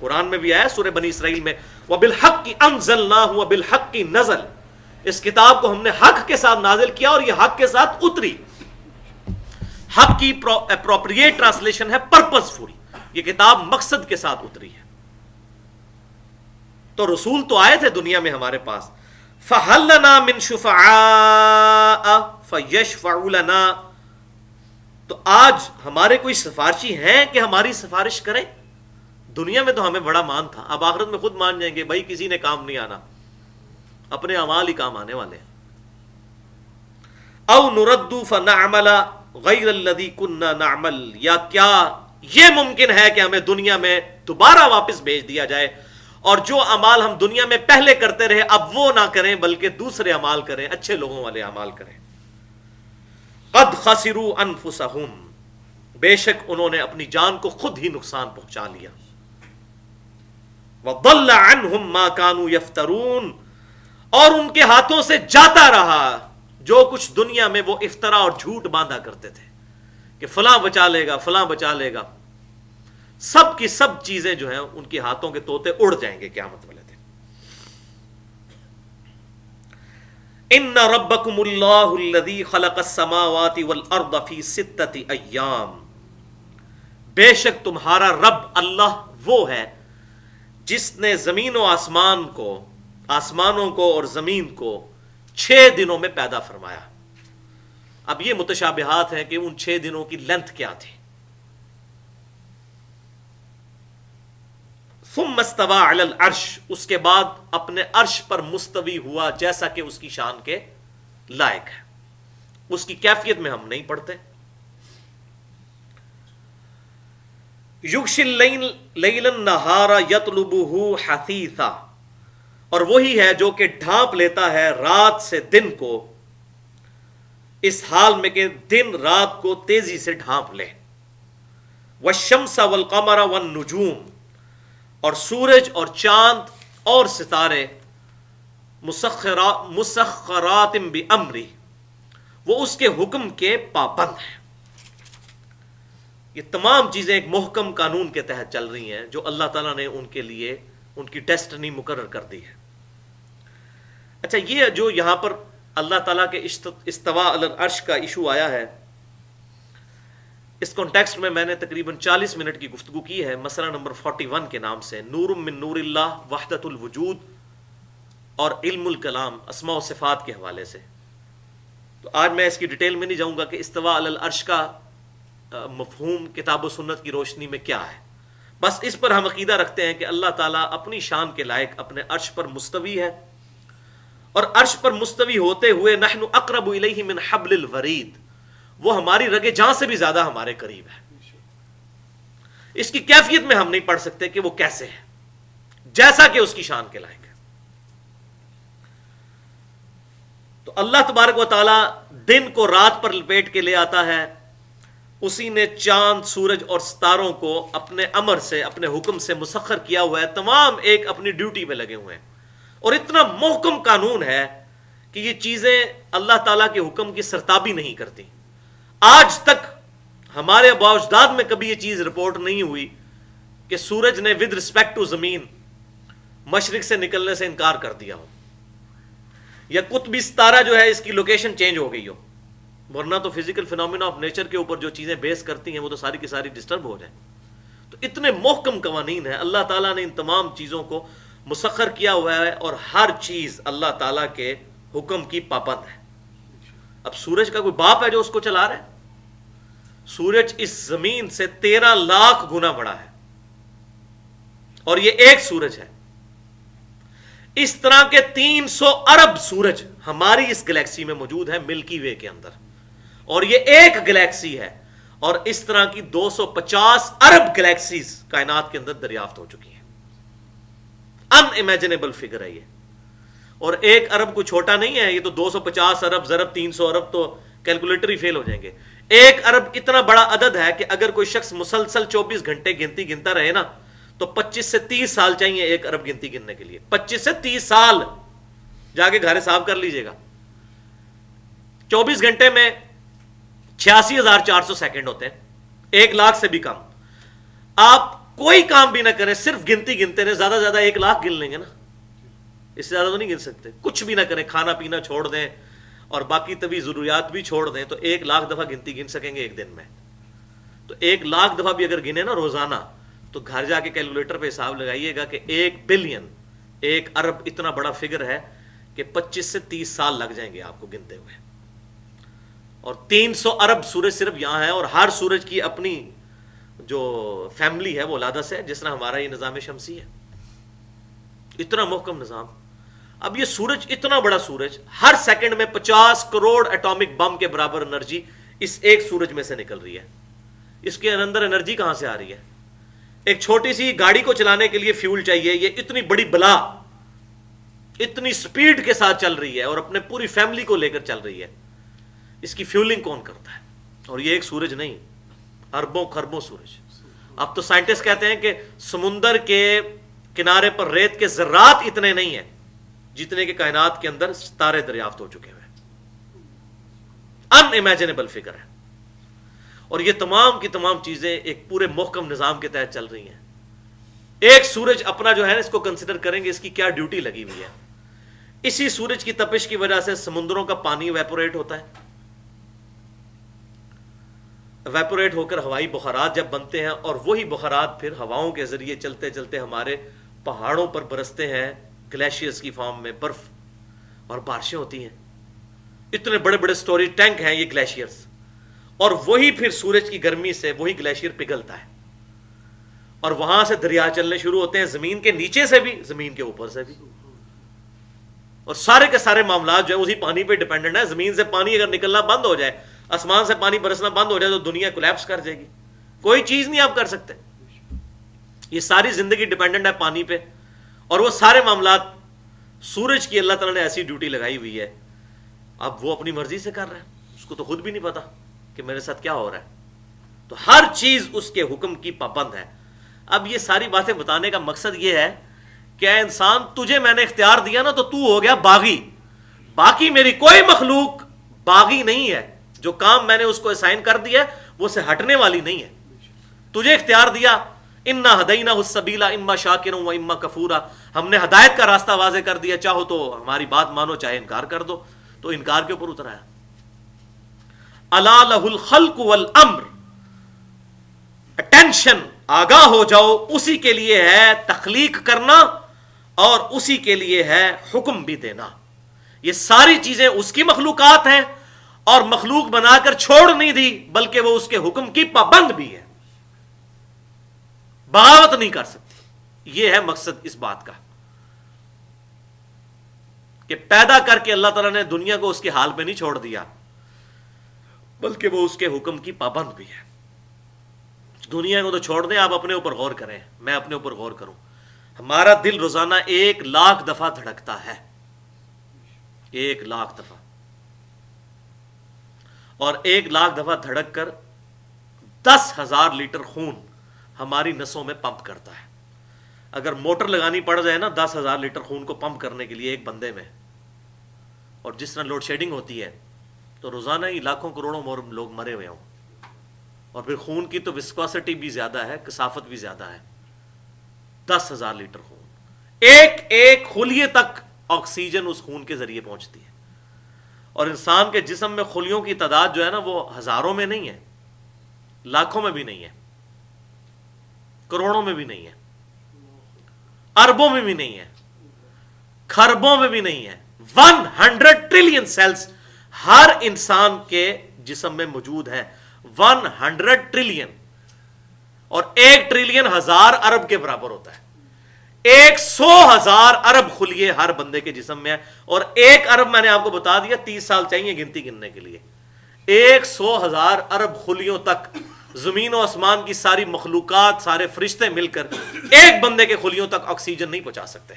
قرآن میں بھی آیا سورہ بنی اسرائیل میں وَبِالْحَقِّ أَنزَلْنَاهُ وَبِالْحَقِّ نَزَلَ، اس کتاب کو ہم نے حق کے ساتھ نازل کیا اور یہ حق کے ساتھ اتری. حق کی اپروپریٹ ٹرانسلیشن ہے پرپز فل، یہ کتاب مقصد کے ساتھ اتری ہے. تو رسول تو آئے تھے دنیا میں ہمارے پاس. فَهَلْ لَنَا مِن شُفَعَاءَ فَيَشْفَعُوا لَنَا، تو آج ہمارے کوئی سفارشی ہیں کہ ہماری سفارش کریں؟ دنیا میں تو ہمیں بڑا مان تھا، اب آخرت میں خود مان جائیں گے بھائی کسی نے کام نہیں آنا، اپنے اعمال ہی کام آنے والے ہیں. او نرد فنعمل غیر الذی کننا نعمل، یا کیا یہ ممکن ہے کہ ہمیں دنیا میں دوبارہ واپس بھیج دیا جائے اور جو اعمال ہم دنیا میں پہلے کرتے رہے اب وہ نہ کریں بلکہ دوسرے اعمال کریں، اچھے لوگوں والے اعمال کریں۔ قد خسروا انفسہم، بے شک انہوں نے اپنی جان کو خود ہی نقصان پہنچا لیا۔ وضل عنہم ما كانوا یفترون، اور ان کے ہاتھوں سے جاتا رہا جو کچھ دنیا میں وہ افطرا اور جھوٹ باندھا کرتے تھے کہ فلاں بچا لے گا، فلاں بچا لے گا، سب کی سب چیزیں جو ہیں ان کے ہاتھوں کے طوطے اڑ جائیں گے قیامت والے دن۔ ان ربکم اللہ الذی خلق السماوات والارض فی 6 ایام، بے شک تمہارا رب اللہ وہ ہے جس نے زمین و آسمانوں کو اور زمین کو 6 دنوں میں پیدا فرمایا۔ اب یہ متشابہات ہیں کہ ان 6 دنوں کی لینتھ کیا تھی۔ ثم استوى علی العرش، اس کے بعد اپنے عرش پر مستوی ہوا جیسا کہ اس کی شان کے لائق ہے۔ اس کی کیفیت میں ہم نہیں پڑھتے۔ یغشی اللیل النہار یطلبہ حثیثا، اور وہی ہے جو کہ ڈھانپ لیتا ہے رات سے دن کو، اس حال میں کہ دن رات کو تیزی سے ڈھانپ لے۔ والشمس والقمر والنجوم، اور سورج اور چاند اور ستارے، مسخرات بامرہ، وہ اس کے حکم کے پابند ہیں۔ یہ تمام چیزیں ایک محکم قانون کے تحت چل رہی ہیں جو اللہ تعالیٰ نے ان کے لیے ان کی ڈیسٹنی مقرر کر دی ہے۔ اچھا، یہ جو یہاں پر اللہ تعالیٰ کے استوا علی العرش کا ایشو آیا ہے، اس کانٹیکسٹ میں میں نے تقریباً 40 منٹ کی گفتگو کی ہے، مسئلہ نمبر 41 کے نام سے، نور من نور اللہ، وحدت الوجود اور علم الکلام، اسماء و صفات کے حوالے سے۔ تو آج میں اس کی ڈیٹیل میں نہیں جاؤں گا کہ استوا علی العرش کا مفہوم کتاب و سنت کی روشنی میں کیا ہے، بس اس پر ہم عقیدہ رکھتے ہیں کہ اللہ تعالیٰ اپنی شان کے لائق اپنے عرش پر مستوی ہے، اور عرش پر مستوی ہوتے ہوئے نحن اقرب الیہ من حبل الورید، وہ ہماری رگ جاں سے بھی زیادہ ہمارے قریب ہے۔ اس کی کیفیت میں ہم نہیں پڑھ سکتے کہ وہ کیسے ہے، جیسا کہ اس کی شان کے لائق ہے۔ تو اللہ تبارک و تعالی دن کو رات پر لپیٹ کے لے آتا ہے، اسی نے چاند، سورج اور ستاروں کو اپنے امر سے، اپنے حکم سے مسخر کیا ہوا ہے، تمام ایک اپنی ڈیوٹی پہ لگے ہوئے ہیں، اور اتنا محکم قانون ہے کہ یہ چیزیں اللہ تعالیٰ کے حکم کی سرتابی نہیں کرتی۔ آج تک ہمارے آباء و اجداد میں کبھی یہ چیز رپورٹ نہیں ہوئی کہ سورج نے ود رسپیکٹ ٹو زمین مشرق سے نکلنے سے انکار کر دیا ہو، یا قطبی ستارہ جو ہے اس کی لوکیشن چینج ہو گئی ہو، ورنہ تو فزیکل فینومینا آف نیچر کے اوپر جو چیزیں بیس کرتی ہیں وہ تو ساری کی ساری ڈسٹرب ہو جائیں۔ تو اتنے محکم قوانین ہیں، اللہ تعالیٰ نے ان تمام چیزوں کو مسخر کیا ہوا ہے، اور ہر چیز اللہ تعالیٰ کے حکم کی پابند ہے۔ اب سورج کا کوئی باپ ہے جو اس کو چلا رہا ہے؟ سورج اس زمین سے 13 لاکھ گنا بڑا ہے، اور یہ ایک سورج ہے۔ اس طرح کے 300 ارب سورج ہماری اس گلیکسی میں موجود ہے، ملکی وے کے اندر، اور یہ ایک گلیکسی ہے، اور اس طرح کی 250 ارب گلیکسیز کائنات کے اندر دریافت ہو چکی ہیں۔ ان امیجنیبل فگر ہے یہ، اور 1 ارب کوئی چھوٹا نہیں ہے، یہ تو 250 ارب ضرب 300 ارب تو کیلکولیٹر ہی فیل ہو جائیں گے۔ 1 ارب اتنا بڑا عدد ہے کہ اگر کوئی شخص مسلسل 24 گھنٹے گنتی گنتا رہے نا تو 25 سے 30 سال چاہیے 1 ارب گنتی گننے کے لیے، 25 سے 30 سال، جا کے گھر حساب کر لیجئے گا۔ 24 گھنٹے میں 86,400 سیکنڈ ہوتے ہیں، 1 لاکھ سے بھی کم۔ آپ کوئی کام بھی نہ کریں، صرف گنتی گنتے رہیں، زیادہ زیادہ 1 لاکھ گن لیں گے نا، اس سے زیادہ تو نہیں گن سکتے۔ کچھ بھی نہ کریں، کھانا پینا چھوڑ دیں اور باقی طبی ضروریات بھی چھوڑ دیں تو 1 لاکھ دفعہ گنتی گن سکیں گے ایک دن میں۔ تو 1 لاکھ دفعہ بھی اگر گنے نا روزانہ تو گھر جا کے کیلکولیٹر پہ حساب لگائیے گا کہ 1 بلین، 1 ارب اتنا بڑا فگر ہے کہ 25 سے 30 سال لگ جائیں گے آپ کو گنتے ہوئے، اور 300 ارب سورج صرف یہاں ہے، اور ہر سورج کی اپنی جو فیملی ہے وہ علیحدہ سے ہے، جس طرح ہمارا یہ نظام شمسی ہے۔ اتنا محکم نظام۔ اب یہ سورج، اتنا بڑا سورج، ہر سیکنڈ میں 50 کروڑ ایٹامک بم کے برابر انرجی اس ایک سورج میں سے نکل رہی ہے. اس کے اندر انرجی کہاں سے آ رہی ہے؟ ایک چھوٹی سی گاڑی کو چلانے کے لیے فیول چاہیے، یہ اتنی بڑی بلا اتنی سپیڈ کے ساتھ چل رہی ہے اور اپنے پوری فیملی کو لے کر چل رہی ہے. اس کی فیولنگ کون کرتا ہے؟ اور یہ ایک سورج نہیں، اربوں خربوں سورج. اب تو سائنٹسٹ کہتے ہیں کہ سمندر کے کنارے پر ریت کے ذرات اتنے نہیں ہیں جتنے کہ کائنات کے اندر ستارے دریافت ہو چکے ہوئے. ان امیجنیبل فگر ہے. اور یہ تمام کی تمام چیزیں ایک پورے محکم نظام کے تحت چل رہی ہیں. ایک سورج اپنا جو ہے اس کو کنسیڈر کریں گے، اس کی کیا ڈیوٹی لگی ہوئی ہے. اسی سورج کی تپش کی وجہ سے سمندروں کا پانی ویپوریٹ ہوتا ہے. ویپوریٹ ہو کر ہوائی بخارات جب بنتے ہیں، اور وہی بخارات پھر ہواؤں کے ذریعے چلتے چلتے ہمارے پہاڑوں پر برستے ہیں گلیشیئرز کی فارم میں، برف، اور بارشیں ہوتی ہیں. اتنے بڑے بڑے سٹوریج ٹینک ہیں یہ گلیشیئرز، اور وہی پھر سورج کی گرمی سے وہی گلیشیئر پگھلتا ہے اور وہاں سے دریا چلنے شروع ہوتے ہیں، زمین کے نیچے سے بھی زمین کے اوپر سے بھی. اور سارے کے سارے معاملات جو ہے اسی پانی پہ ڈیپینڈنٹ ہے. زمین سے پانی اگر نکلنا بند ہو جائے، آسمان سے پانی برسنا بند ہو جائے تو دنیا کولیپس کر جائے گی. کوئی چیز نہیں آپ کر سکتے. یہ ساری زندگی ڈیپینڈنٹ ہے پانی پہ، اور وہ سارے معاملات سورج کی اللہ تعالیٰ نے ایسی ڈیوٹی لگائی ہوئی ہے. اب وہ اپنی مرضی سے کر رہا ہے، اس کو تو خود بھی نہیں پتا کہ میرے ساتھ کیا ہو رہا ہے. تو ہر چیز اس کے حکم کی پابند ہے. اب یہ ساری باتیں بتانے کا مقصد یہ ہے کہ اے انسان، تجھے میں نے اختیار دیا نا، تو تو ہو گیا باغی. باقی میری کوئی مخلوق باغی نہیں ہے. جو کام میں نے اس کو اسائن کر دیا ہے وہ سے ہٹنے والی نہیں ہے. تجھے اختیار دیا، انا ہدینہ السبیلا اما شاکرا و اما کفورا. ہم نے ہدایت کا راستہ واضح کر دیا، چاہو تو ہماری بات مانو، چاہے انکار کر دو. تو انکار کے اوپر اترا ہے. الا لہ الخلق والامر، اٹینشن، آگاہ ہو جاؤ، اسی کے لیے ہے تخلیق کرنا اور اسی کے لیے ہے حکم بھی دینا. یہ ساری چیزیں اس کی مخلوقات ہیں، اور مخلوق بنا کر چھوڑ نہیں دی، بلکہ وہ اس کے حکم کی پابند بھی ہے. بغاوت نہیں کر سکتی. یہ ہے مقصد اس بات کا کہ پیدا کر کے اللہ تعالیٰ نے دنیا کو اس کے حال پہ نہیں چھوڑ دیا، بلکہ وہ اس کے حکم کی پابند بھی ہے. دنیا کو تو چھوڑ دیں، آپ اپنے اوپر غور کریں، میں اپنے اوپر غور کروں. ہمارا دل روزانہ 1,00,000 دفعہ دھڑکتا ہے، 1,00,000 دفعہ، اور 1,00,000 دفعہ دھڑک کر 10,000 لیٹر خون ہماری نسوں میں پمپ کرتا ہے. اگر موٹر لگانی پڑ جائے نا 10,000 لیٹر خون کو پمپ کرنے کے لیے ایک بندے میں، اور جس طرح لوڈ شیڈنگ ہوتی ہے تو روزانہ ہی لاکھوں کروڑوں لوگ مرے ہوئے ہوں. اور پھر خون کی تو وسکوسٹی بھی زیادہ ہے، کثافت بھی زیادہ ہے. 10,000 لیٹر خون، ایک ایک خلیے تک آکسیجن اس خون کے ذریعے پہنچتی ہے. اور انسان کے جسم میں خلیوں کی تعداد جو ہے نا وہ ہزاروں میں نہیں ہے، لاکھوں میں بھی نہیں ہے، کروڑوں میں بھی نہیں ہے، اربوں میں بھی نہیں ہے، خربوں میں بھی نہیں ہے. 100 ٹریلین سیلز ہر انسان کے جسم میں موجود ہیں. 100 ٹریلین، اور 1 ٹریلین 1000 ارب کے برابر ہوتا ہے. 100,000 ارب خلیے ہر بندے کے جسم میں ہے، اور 1 ارب میں نے آپ کو بتا دیا 30 سال چاہیے گنتی گننے کے لیے. 100,000 ارب خلیوں تک زمین و آسمان کی ساری مخلوقات، سارے فرشتے مل کر ایک بندے کے خلیوں تک آکسیجن نہیں پہنچا سکتے.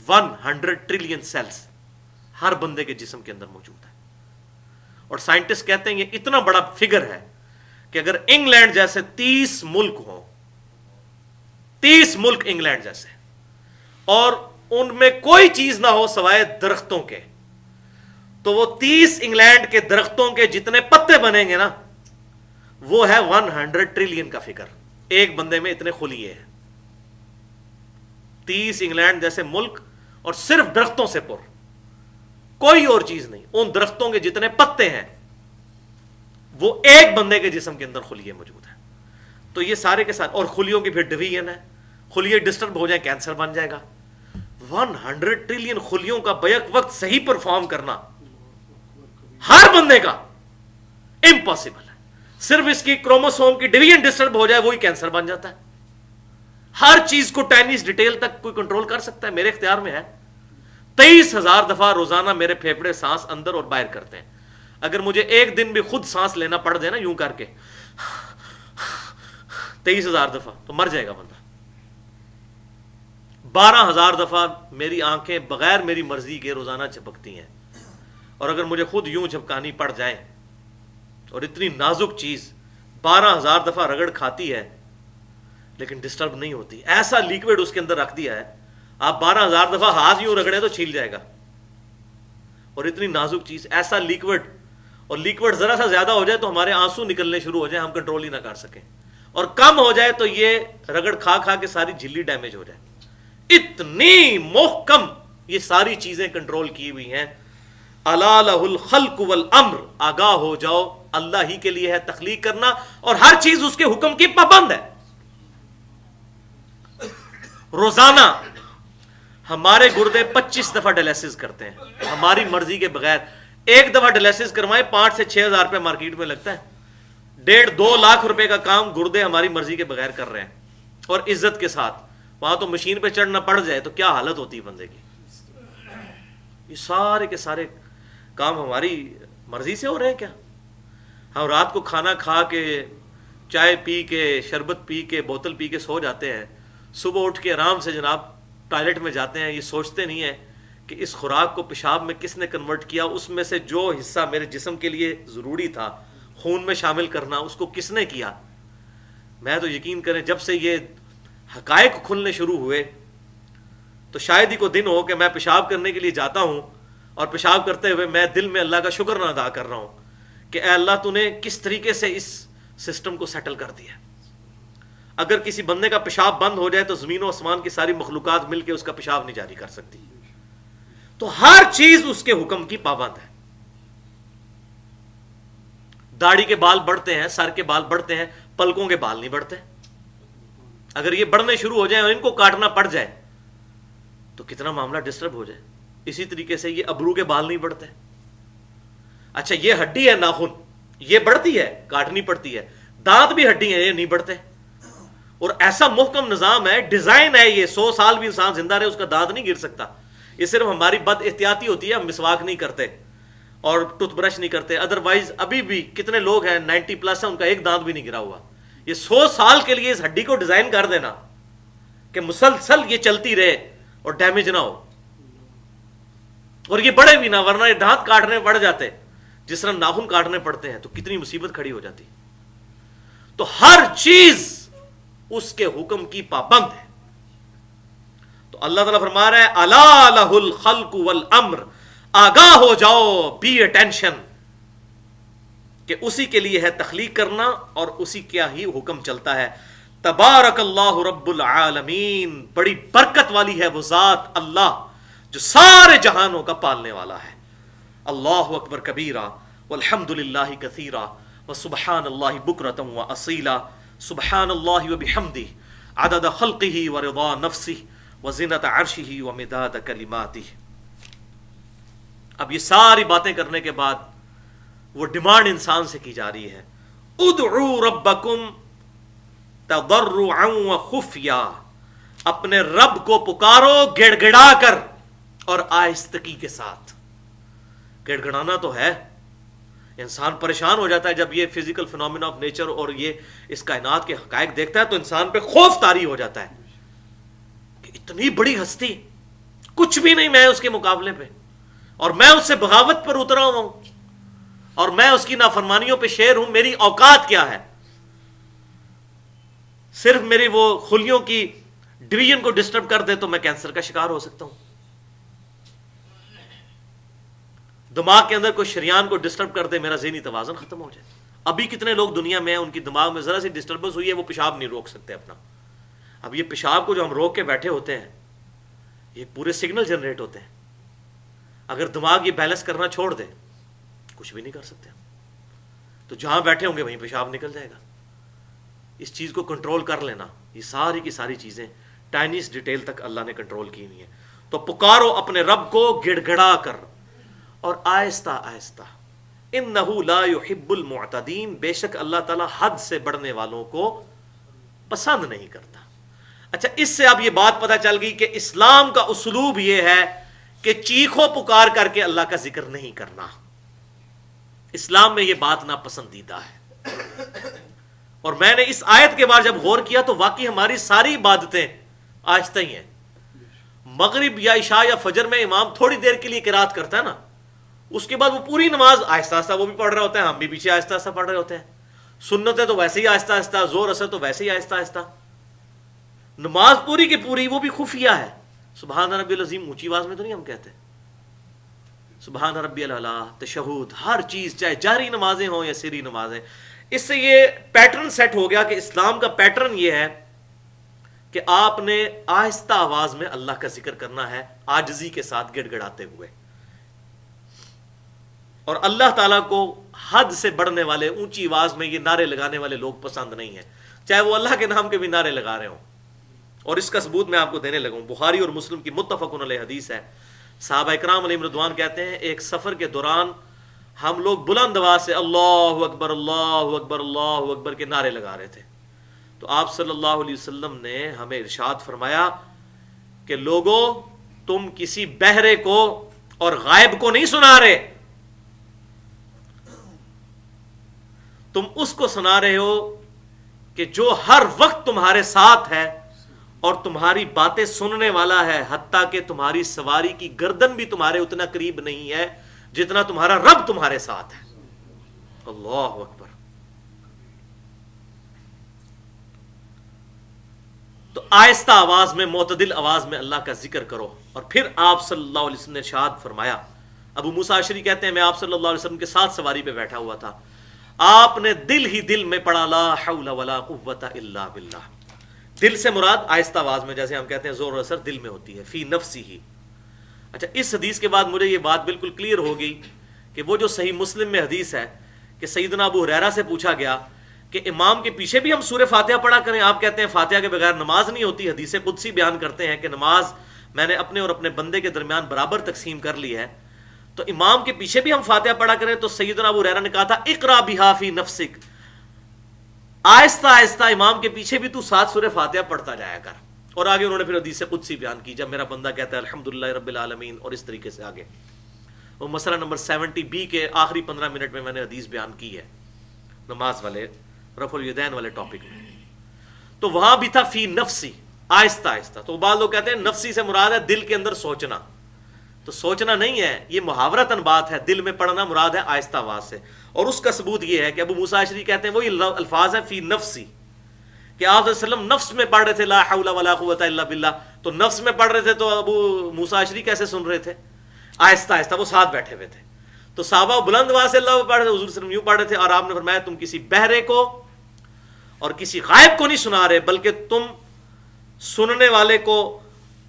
100 ٹریلین سیلز ہر بندے کے جسم کے اندر موجود ہے. اور سائنٹسٹ کہتے ہیں یہ اتنا بڑا فگر ہے کہ اگر انگلینڈ جیسے 30 ملک ہوں، 30 ملک انگلینڈ جیسے، اور ان میں کوئی چیز نہ ہو سوائے درختوں کے، تو وہ 30 انگلینڈ کے درختوں کے جتنے پتے بنیں گے نا، وہ ہے 100 ٹریلین کا فگر. ایک بندے میں اتنے خلیے ہیں. 30 انگلینڈ جیسے ملک، اور صرف درختوں سے پر، کوئی اور چیز نہیں. ان درختوں کے جتنے پتے ہیں وہ ایک بندے کے جسم کے اندر خلیے موجود ہیں. تو یہ سارے کے ساتھ، اور خلیوں کی پھر ڈویژن ہے. خلیے ڈسٹرب ہو جائیں کینسر بن جائے گا. 100 ٹریلین خلیوں کا بیک وقت صحیح پرفارم کرنا ہر بندے کا امپاسبل ہے. صرف اس کی کروموسوم کی ڈویژن ڈسٹرب ہو جائے وہی کینسر بن جاتا ہے. ہر چیز کو ٹائنیز ڈیٹیل تک کوئی کنٹرول کر سکتا ہے؟ میرے اختیار میں ہے. 23,000 دفعہ روزانہ میرے پھیپھڑے سانس اندر اور باہر کرتے ہیں. اگر مجھے ایک دن بھی خود سانس لینا پڑ جائے نا یوں کر کے 23,000 دفعہ، تو مر جائے گا بندہ۔ 12,000 دفعہ میری آنکھیں بغیر میری مرضی کے روزانہ جھپکتی ہیں، اور اگر مجھے خود یوں جھپکانی پڑ جائے، اور اتنی نازک چیز 12,000 دفعہ رگڑ کھاتی ہے لیکن ڈسٹرب نہیں ہوتی، ایسا لیکوڈ اس کے اندر رکھ دیا ہے، آپ 12,000 دفعہ ہاتھ یوں رگڑے تو چھیل جائے گا، اور اتنی نازک چیز، ایسا لیکوڈ، اور لیکوڈ ذرا سا زیادہ ہو جائے تو ہمارے آنسو نکلنے شروع ہو جائیں، ہم کنٹرول ہی نہ کر سکیں، اور کم ہو جائے تو یہ رگڑ کھا کھا کے ساری جھلی ڈیمیج ہو جائے۔ اتنی محکم یہ ساری چیزیں کنٹرول کی ہوئی ہیں۔ الا لہ الخلق والامر، آگاہ ہو جاؤ اللہ ہی کے لیے ہے تخلیق کرنا، اور ہر چیز اس کے حکم کی پابند ہے۔ روزانہ ہمارے گردے 25 دفعہ ڈائلیسس کرتے ہیں ہماری مرضی کے بغیر، ایک دفعہ ڈائلیسس کروائیں 5 سے 6,000 روپے مارکیٹ میں لگتا ہے، 1.5-2 لاکھ روپے کا کام گردے ہماری مرضی کے بغیر کر رہے ہیں، اور عزت کے ساتھ۔ وہاں تو مشین پہ چڑھنا پڑ جائے تو کیا حالت ہوتی ہے بندے کی۔ یہ سارے کے سارے کام ہماری مرضی سے ہو رہے ہیں کیا؟ ہم رات کو کھانا کھا کے، چائے پی کے، شربت پی کے، بوتل پی کے سو جاتے ہیں، صبح اٹھ کے آرام سے جناب ٹوائلٹ میں جاتے ہیں، یہ سوچتے نہیں ہیں کہ اس خوراک کو پیشاب میں کس نے کنورٹ کیا، اس میں سے جو حصہ میرے جسم کے لیے ضروری تھا خون میں شامل کرنا، اس کو کس نے کیا۔ میں تو یقین کریں جب سے یہ حقائق کھلنے شروع ہوئے تو شاید ہی کو دن ہو کہ میں پیشاب کرنے کے لیے جاتا ہوں اور پیشاب کرتے ہوئے میں دل میں اللہ کا شکر نہ ادا کر رہا ہوں کہ اے اللہ تو نے کس طریقے سے اس سسٹم کو سیٹل کر دیا۔ اگر کسی بندے کا پیشاب بند ہو جائے تو زمین و آسمان کی ساری مخلوقات مل کے اس کا پیشاب نہیں جاری کر سکتی۔ تو ہر چیز اس کے حکم کی پابند ہے۔ داڑھی کے بال بڑھتے ہیں، سر کے بال بڑھتے ہیں، پلکوں کے بال نہیں بڑھتے۔ اگر یہ بڑھنے شروع ہو جائیں اور ان کو کاٹنا پڑ جائے تو کتنا معاملہ ڈسٹرب ہو جائے۔ اسی طریقے سے یہ ابرو کے بال نہیں بڑھتے۔ اچھا یہ ہڈی ہے ناخن، یہ بڑھتی ہے، کاٹنی پڑتی ہے۔ دانت بھی ہڈی ہیں، یہ نہیں بڑھتے۔ اور ایسا محکم نظام ہے، ڈیزائن ہے، یہ 100 سال بھی انسان زندہ رہے اس کا دانت نہیں گر سکتا۔ یہ صرف ہماری بد احتیاطی ہوتی ہے، ہم مسواک نہیں کرتے اور ٹوتھ برش نہیں کرتے، ادروائز ابھی بھی کتنے لوگ ہیں 90+ ہیں ان کا ایک دانت بھی نہیں گرا ہوا۔ یہ 100 سال کے لیے اس ہڈی کو ڈیزائن کر دینا کہ مسلسل یہ چلتی رہے اور ڈیمیج نہ ہو، اور یہ بڑے بھی نہ، ورنہ یہ دانت کاٹنے پڑ جاتے جس طرح ناخن کاٹنے پڑتے ہیں تو کتنی مصیبت کھڑی ہو جاتی۔ تو ہر چیز اس کے حکم کی پابند ہے۔ تو اللہ تعالیٰ فرما رہا ہے الا لہ الخلق والامر، آگاہ ہو جاؤ، بی اٹینشن، کہ اسی کے لیے ہے تخلیق کرنا اور اسی کیا ہی حکم چلتا ہے۔ تبارک اللہ رب العالمین، بڑی برکت والی ہے وہ ذات اللہ جو سارے جہانوں کا پالنے والا ہے۔ اللہ اکبر کبیرہ والحمد للہ کثیرہ وسبحان اللہ بکرۃ واصیلا، سبحان اللہ وبحمدہ عدد خلقہ ورضا نفسہ وزنۃ عرشہ ومداد کلماتہ۔ اب یہ ساری باتیں کرنے کے بعد وہ ڈیمانڈ انسان سے کی جا رہی ہے، ادعوا ربکم تضرعا وخفیا، اپنے رب کو پکارو گڑ گڑا کر اور آہستگی کے ساتھ۔ گڑ گڑانا تو ہے، انسان پریشان ہو جاتا ہے جب یہ فزیکل فینومینا آف نیچر اور یہ اس کائنات کے حقائق دیکھتا ہے تو انسان پہ خوف طاری ہو جاتا ہے کہ اتنی بڑی ہستی، کچھ بھی نہیں میں اس کے مقابلے پہ، اور میں اس سے بغاوت پر اترا ہوا ہوں اور میں اس کی نافرمانیوں پہ شیر ہوں، میری اوقات کیا ہے؟ صرف میری وہ خلیوں کی ڈویژن کو ڈسٹرب کر دے تو میں کینسر کا شکار ہو سکتا ہوں، دماغ کے اندر کوئی شریان کو ڈسٹرب کر دے میرا ذہنی توازن ختم ہو جائے۔ ابھی کتنے لوگ دنیا میں ہیں ان کی دماغ میں ذرا سی ڈسٹربنس ہوئی ہے وہ پیشاب نہیں روک سکتے اپنا۔ اب یہ پیشاب کو جو ہم روک کے بیٹھے ہوتے ہیں یہ پورے سگنل جنریٹ ہوتے ہیں، اگر دماغ یہ بیلنس کرنا چھوڑ دے کچھ بھی نہیں کر سکتے ہم، تو جہاں بیٹھے ہوں گے وہیں پیشاب نکل جائے گا۔ اس چیز کو کنٹرول کر لینا، یہ ساری کی ساری چیزیں ٹائنیس ڈیٹیل تک اللہ نے کنٹرول کی ہوئی ہیں۔ تو پکارو اپنے رب کو گڑ گڑا کر اور آہستہ آہستہ، انہ لا یحب المعتدین، بے شک اللہ تعالیٰ حد سے بڑھنے والوں کو پسند نہیں کرتا۔ اچھا اس سے اب یہ بات پتہ چل گئی کہ اسلام کا اسلوب یہ ہے کہ چیخو پکار کر کے اللہ کا ذکر نہیں کرنا، اسلام میں یہ بات ناپسندیدہ ہے. اور میں نے اس آیت کے بعد جب غور کیا تو واقعی ہماری ساری عبادتیں آہستہ ہی ہیں. مغرب یا عشاء یا فجر میں امام تھوڑی دیر کے لیے قرات کرتا ہے نا، اس کے بعد وہ پوری نماز آہستہ آہستہ وہ بھی پڑھ رہے ہوتے ہیں، ہم بھی پیچھے آہستہ آہستہ پڑھ رہے ہوتے ہیں. سنتیں تو ویسے ہی آہستہ آہستہ، زور اثر تو ویسے ہی آہستہ آہستہ. نماز پوری کی پوری وہ بھی خفیہ ہے. سبحان ربی العظیم اونچی آواز میں تو نہیں ہم کہتے، سبحان ربی الاعلیٰ، تشہد، ہر چیز، چاہے جہری نمازیں ہوں یا سری نمازیں. اس سے یہ پیٹرن سیٹ ہو گیا کہ اسلام کا پیٹرن یہ ہے کہ آپ نے آہستہ آواز میں اللہ کا ذکر کرنا ہے، عاجزی کے ساتھ گڑ گڑاتے ہوئے. اور اللہ تعالیٰ کو حد سے بڑھنے والے، اونچی آواز میں یہ نعرے لگانے والے لوگ پسند نہیں ہیں، چاہے وہ اللہ کے نام کے بھی نعرے لگا رہے ہوں. اور اس کا ثبوت میں آپ کو دینے لگا ہوں. بخاری اور مسلم کی متفق علیہ حدیث ہے. صحابہ اکرام علیہم رضوان کہتے ہیں ایک سفر کے دوران ہم لوگ بلند آواز سے اللہ اکبر اللہ اکبر اللہ اکبر کے نعرے لگا رہے تھے. تو آپ صلی اللہ علیہ وسلم نے ہمیں ارشاد فرمایا کہ لوگوں، تم کسی بہرے کو اور غائب کو نہیں سنا رہے، تم اس کو سنا رہے ہو کہ جو ہر وقت تمہارے ساتھ ہے اور تمہاری باتیں سننے والا ہے، حتیٰ کہ تمہاری سواری کی گردن بھی تمہارے اتنا قریب نہیں ہے جتنا تمہارا رب تمہارے ساتھ ہے. اللہ اکبر. تو آہستہ آواز میں، معتدل آواز میں اللہ کا ذکر کرو. اور پھر آپ صلی اللہ علیہ وسلم نے ارشاد فرمایا، ابو موسیٰ اشعری کہتے ہیں میں آپ صلی اللہ علیہ وسلم کے ساتھ سواری پہ بیٹھا ہوا تھا، آپ نے دل ہی دل میں پڑھا لا حول ولا قوت الا باللہ. دل سے مراد آہستہ آواز میں، جیسے ہم کہتے ہیں زور و اثر دل میں ہوتی ہے، فی نفسی ہی. اچھا، اس حدیث کے بعد مجھے یہ بات بالکل کلیئر ہو گئی کہ وہ جو صحیح مسلم میں حدیث ہے کہ سیدنا ابو ہریرہ سے پوچھا گیا کہ امام کے پیچھے بھی ہم سورہ فاتحہ پڑھا کریں، آپ کہتے ہیں فاتحہ کے بغیر نماز نہیں ہوتی. حدیث قدسی بیان کرتے ہیں کہ نماز میں نے اپنے اور اپنے بندے کے درمیان برابر تقسیم کر لی ہے، تو امام کے پیچھے بھی ہم فاتحہ پڑھا کریں. تو سیدنا ابو ہریرہ نے کہا تھا اقرا بہا فی نفسک، آہستہ آہستہ امام کے پیچھے بھی تو ساتھ سورہ فاتحہ پڑھتا جایا کر. اور آگے انہوں نے پھر حدیث قدسی بیان کی، جب میرا بندہ کہتا ہے الحمدللہ رب العالمین، اور اس طریقے سے آگے. وہ مسئلہ نمبر 70B کے آخری 15 منٹ میں نے حدیث بیان کی ہے، نماز والے رفع الیدین والے ٹاپک میں. تو وہاں بھی تھا فی نفسی، آہستہ آہستہ. تو بعض لوگ کہتے ہیں نفسی سے مراد ہے دل کے اندر سوچنا، تو سوچنا نہیں ہے، یہ محاورتاً بات ہے، دل میں پڑھنا مراد ہے آہستہ آواز سے. اور اس کا ثبوت یہ ہے کہ ابو موسیٰ اشعری کہتے ہیں وہی الفاظ ہیں فی نفسی، کہ آپ صلی اللہ علیہ وسلم نفس میں پڑھ رہے تھے لا حول ولا قوت الا باللہ. تو نفس میں پڑھ رہے تھے تو ابو موسیٰ اشعری کیسے سن رہے تھے؟ آہستہ آہستہ، وہ ساتھ بیٹھے ہوئے تھے. تو صحابہ بلند آواز سے اللہ پڑھ رہے تھے، حضور صلی اللہ علیہ وسلم یوں پڑھ رہے تھے. اور آپ نے فرمایا تم کسی بہرے کو اور کسی غائب کو نہیں سنا رہے، بلکہ تم سننے والے کو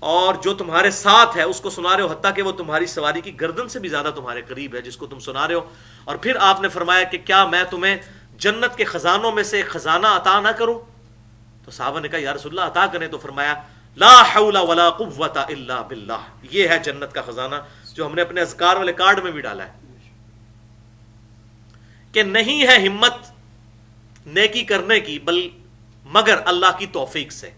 اور جو تمہارے ساتھ ہے اس کو سنا رہے ہو، حتیٰ کہ وہ تمہاری سواری کی گردن سے بھی زیادہ تمہارے قریب ہے جس کو تم سنا رہے ہو. اور پھر آپ نے فرمایا کہ کیا میں تمہیں جنت کے خزانوں میں سے خزانہ عطا نہ کروں؟ تو صحابہ نے کہا یا رسول اللہ عطا کریں. تو فرمایا لا حول ولا قوت الا باللہ، یہ ہے جنت کا خزانہ جو ہم نے اپنے اذکار والے کارڈ میں بھی ڈالا ہے، کہ نہیں ہے ہمت نیکی کرنے کی مگر اللہ کی توفیق سے،